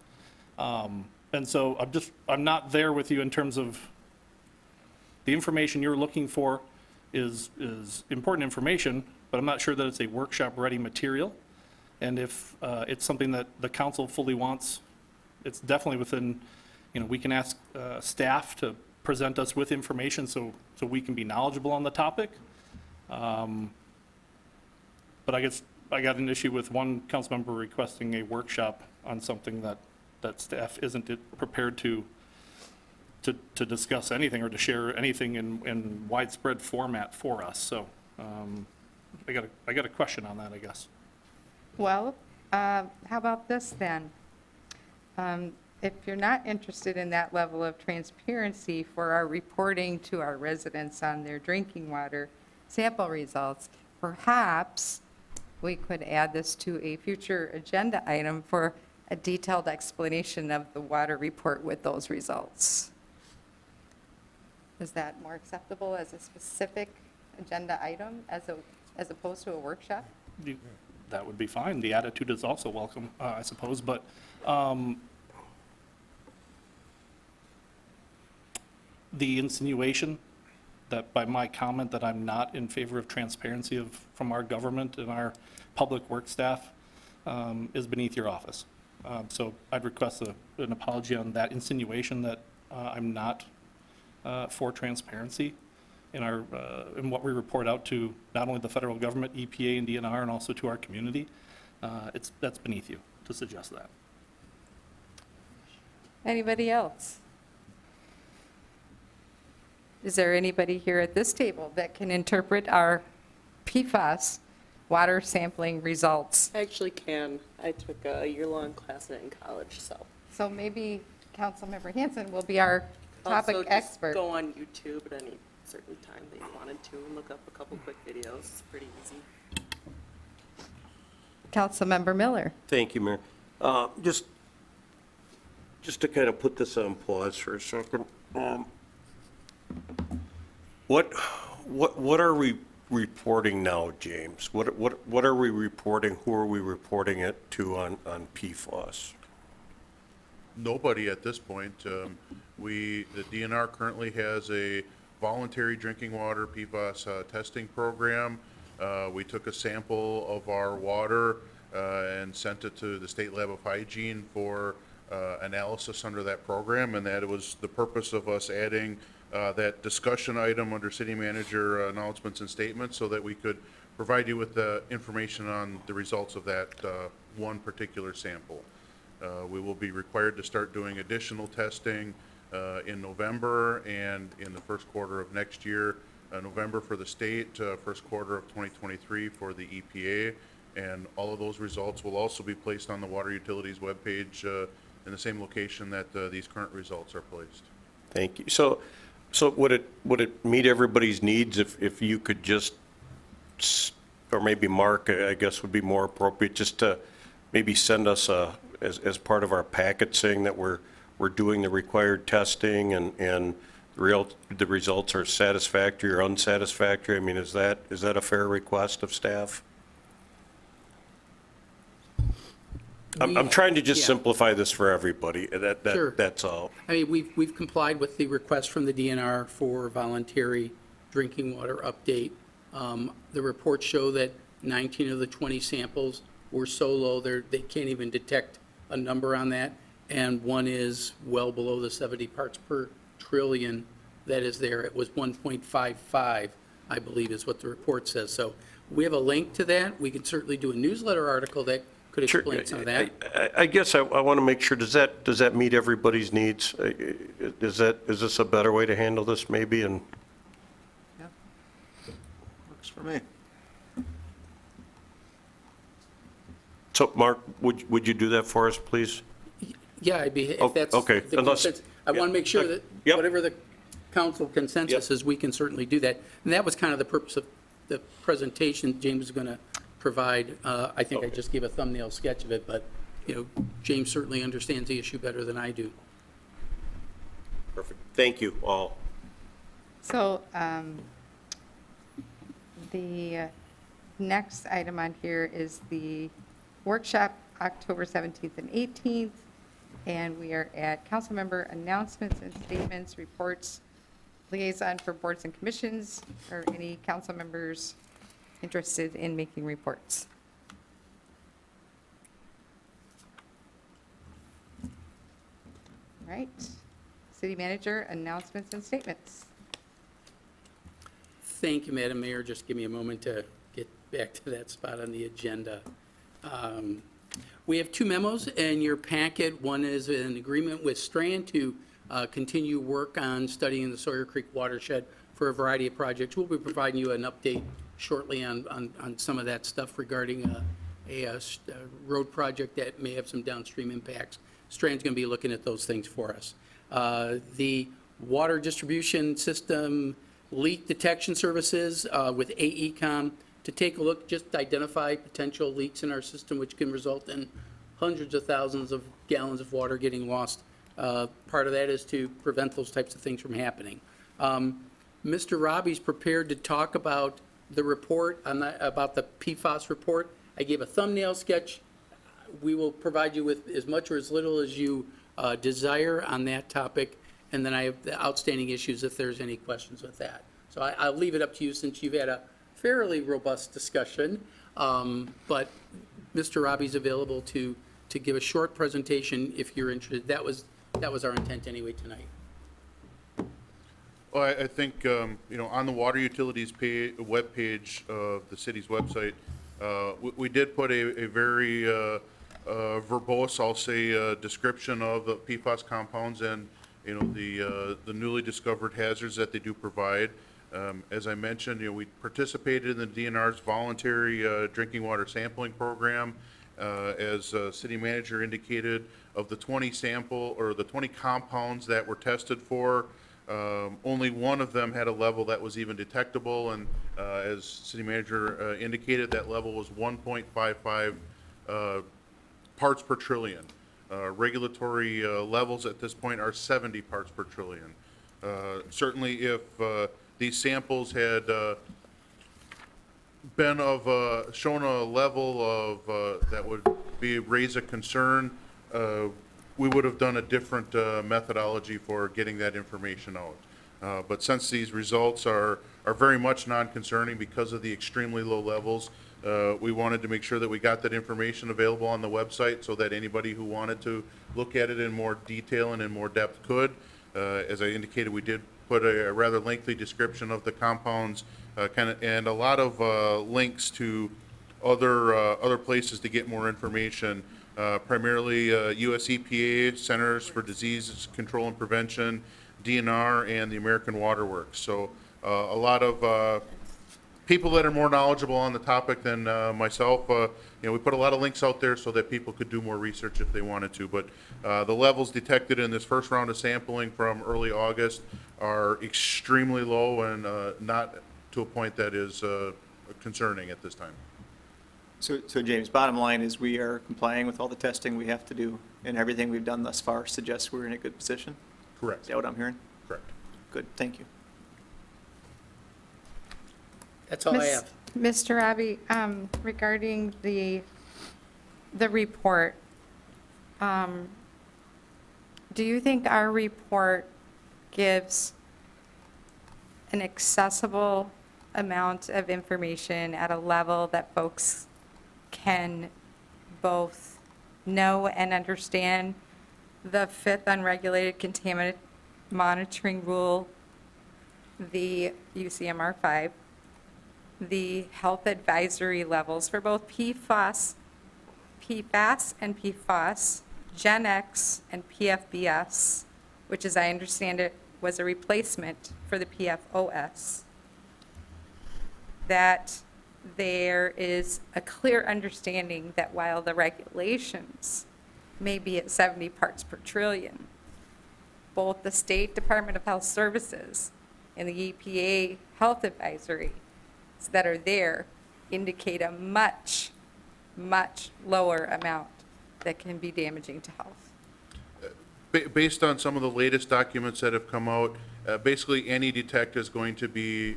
And so I'm not there with you in terms of the information you're looking for is important information, but I'm not sure that it's a workshop-ready material. And if it's something that the council fully wants, it's definitely within, we can ask staff to present us with information so we can be knowledgeable on the topic. But I guess I got an issue with one council member requesting a workshop on something that staff isn't prepared to discuss anything or to share anything in widespread format for us. So I got a question on that, I guess. Well, how about this then? If you're not interested in that level of transparency for our reporting to our residents on their drinking water sample results, perhaps we could add this to a future agenda item for a detailed explanation of the water report with those results. Is that more acceptable as a specific agenda item as opposed to a workshop? That would be fine. The attitude is also welcome, I suppose, but the insinuation that by my comment that I'm not in favor of transparency from our government and our public work staff is beneath your office. So I'd request an apology on that insinuation that I'm not for transparency in what we report out to not only the federal government, EPA and DNR, and also to our community. That's beneath you to suggest that. Anybody else? Is there anybody here at this table that can interpret our PFAS water sampling results? I actually can. I took a year-long class in it in college, so. So maybe Councilmember Hanson will be our topic Also, expert. just go on YouTube at any certain time that you wanted to and look up a couple quick videos. It's pretty easy. Councilmember Miller. Thank you, Mayor. Just to kind of put this on pause for a second. What are we reporting now, James? What are we reporting? Who are we reporting it to on PFAS? Nobody at this point. The DNR currently has a voluntary drinking water PFAS testing program. We took a sample of our water and sent it to the State Lab of Hygiene for analysis under that program, and that was the purpose of us adding that discussion item under city manager announcements and statements so that we could provide you with the information on the results of that one particular sample. We will be required to start doing additional testing in November and in the first quarter of next year. November for the state, first quarter of 2023 for the EPA, and all of those results will also be placed on the water utilities webpage in the same location that these current results are placed. Thank you. So would it meet everybody's needs if you could just, or maybe Mark, I guess would be more appropriate, just to maybe send us as part of our packet saying that we're doing the required testing and the results are satisfactory or unsatisfactory? I mean, is that a fair request of staff? I'm trying to just simplify this for everybody. Sure. That's all. I mean, we've complied with the request from the DNR for voluntary drinking water update. The reports show that 19 of the 20 samples were so low they can't even detect a number on that, and one is well below the 70 parts per trillion that is there. It was 1.55, I believe, is what the report says. So we have a link to that. We can certainly do a newsletter article that could explain some of that. I guess I want to make sure, does that meet everybody's needs? Is this a better way to handle this maybe? And Yeah, works for me. so, Mark, would you do that for us, please? Yeah, I'd be, if that's. Okay, the unless- consensus. I want to make sure that Yep. whatever the council consensus is, we can certainly do that. And that was kind of the purpose of the presentation James was going to provide. I think I just gave a thumbnail sketch of it, but, you know, James certainly understands the issue better than I do. Perfect. Thank you all. So the next item on here is the workshop, October 17th and 18th. And we are at council member announcements and statements, reports, liaison for boards and commissions, or any council members interested in making reports. All right. City manager, announcements and statements. Thank you, Madam Mayor. Just give me a moment to get back to that spot on the agenda. We have two memos in your packet. One is an agreement with Strand to continue work on studying the Sawyer Creek watershed for a variety of projects. We'll be providing you an update shortly on some of that stuff regarding a road project that may have some downstream impacts. Strand's going to be looking at those things for us. The water distribution system leak detection services with AECom to take a look, just identify potential leaks in our system, which can result in hundreds of thousands of gallons of water getting lost. Part of that is to prevent those types of things from happening. Mr. Robbie's prepared to talk about the report, about the PFAS report. I gave a thumbnail sketch. We will provide you with as much or as little as you desire on that topic, and then I have the outstanding issues if there's any questions with that. So I'll leave it up to you since you've had a fairly robust discussion, but Mr. Robbie's available to give a short presentation if you're interested. That was our intent anyway tonight. Well, I think, you know, on the water utilities webpage of the city's website, we did put a very verbose, I'll say, description of the PFAS compounds and, you know, the newly discovered hazards that they do provide. As I mentioned, you know, we participated in the DNR's voluntary drinking water sampling program. As city manager indicated, of the 20 compounds that were tested for, only one of them had a level that was even detectable, and as city manager indicated, that level was 1.55 parts per trillion. Regulatory levels at this point are 70 parts per trillion. Certainly if these samples had been of, shown a level of, that would raise a concern, we would have done a different methodology for getting that information out. But since these results are very much non-concerning because of the extremely low levels, we wanted to make sure that we got that information available on the website so that anybody who wanted to look at it in more detail and in more depth could. As I indicated, we did put a rather lengthy description of the compounds and a lot of links to other places to get more information, primarily US EPA, Centers for Disease Control and Prevention, DNR, and the American Water Works. So a lot of people that are more knowledgeable on the topic than myself. You know, we put a lot of links out there so that people could do more research if they wanted to. But the levels detected in this first round of sampling from early August are extremely low and not to a point that is concerning at this time. So James, bottom line is we are complying with all the testing we have to do, and everything we've done thus far suggests we're in a good position? Correct. Is that what I'm hearing? Correct. Good, thank you. That's all I have. Mr. Robbie, regarding the report, do you think our report gives an accessible amount of information at a level that folks can both know and understand the fifth unregulated contaminant monitoring rule, the UCMR 5, the health advisory levels for both PFAS and PFOS, Gen X and PFBS, which as I understand it was a replacement for the PFOS, that there is a clear understanding that while the regulations may be at 70 parts per trillion. Both the State Department of Health Services and the EPA health advisories that are there indicate a much, much lower amount that can be damaging to health. Based on some of the latest documents that have come out, basically any detect is going to be,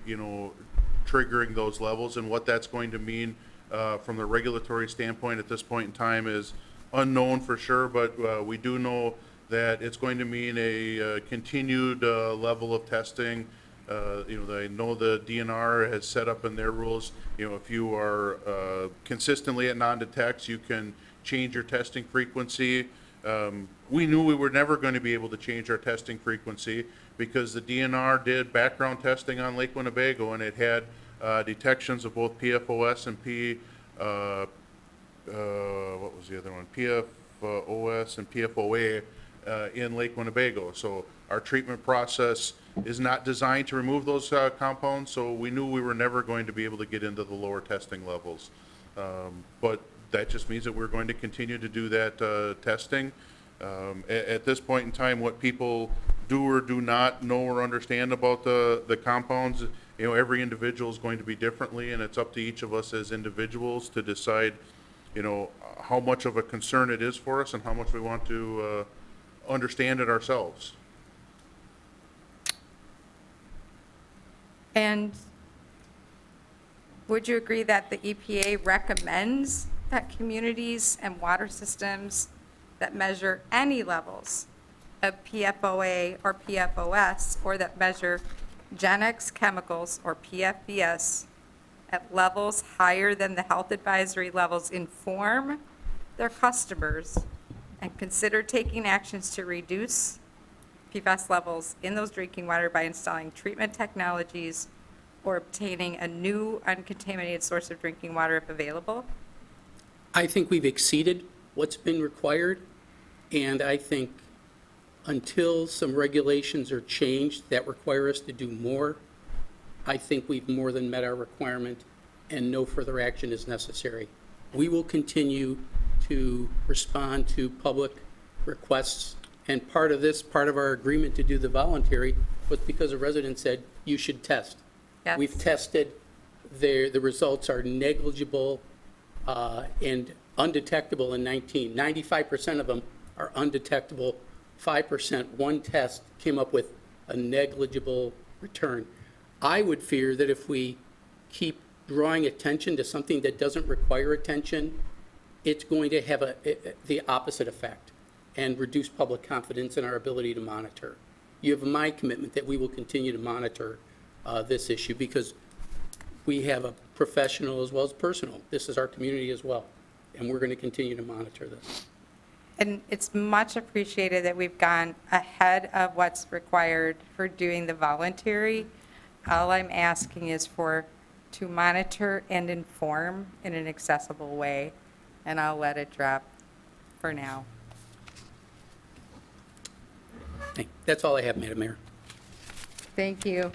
triggering those levels, and what that's going to mean from the regulatory standpoint at this point in time is unknown for sure, but we do know that it's going to mean a continued level of testing. I know the DNR has set up in their rules, if you are consistently at non-detects, you can change your testing frequency. We knew we were never going to be able to change our testing frequency because the DNR did background testing on Lake Winnebago, and it had detections of both PFOS and what was the other one? PFOS and PFOA in Lake Winnebago. So our treatment process is not designed to remove those compounds, so we knew we were never going to be able to get into the lower testing levels. But that just means that we're going to continue to do that testing. At this point in time, what people do or do not know or understand about the compounds, every individual is going to be differently, and it's up to each of us as individuals to decide, how much of a concern it is for us and how much we want to understand it ourselves. And would you agree that the EPA recommends that communities and water systems that measure any levels of PFOA or PFOS, or that measure Genex chemicals or PFBS at levels higher than the health advisory levels, inform their customers and consider taking actions to reduce PFAS levels in those drinking water by installing treatment technologies or obtaining a new uncontaminated source of drinking water if available? I think we've exceeded what's been required, and I think until some regulations are changed that require us to do more, I think we've more than met our requirement, and no further action is necessary. We will continue to respond to public requests, and part of our agreement to do the voluntary was because a resident said, you should test. Yes. We've tested, the results are negligible and undetectable in 19. 95% of them are undetectable. 5%, one test came up with a negligible return. I would fear that if we keep drawing attention to something that doesn't require attention, it's going to have the opposite effect and reduce public confidence in our ability to monitor. You have my commitment that we will continue to monitor this issue because we have a professional as well as personal. This is our community as well, and we're going to continue to monitor this. And it's much appreciated that we've gone ahead of what's required for doing the voluntary. All I'm asking is to monitor and inform in an accessible way, and I'll let it drop for now. That's all I have, Madam Mayor. Thank you.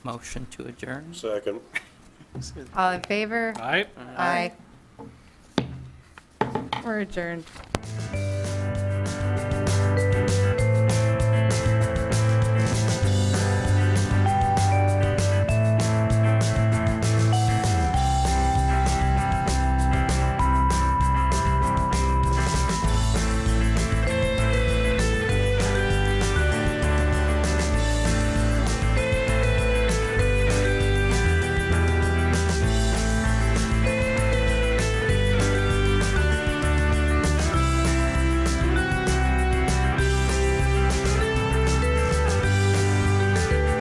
Motion to adjourn? Second. All in favor? Aye. Aye. We're adjourned.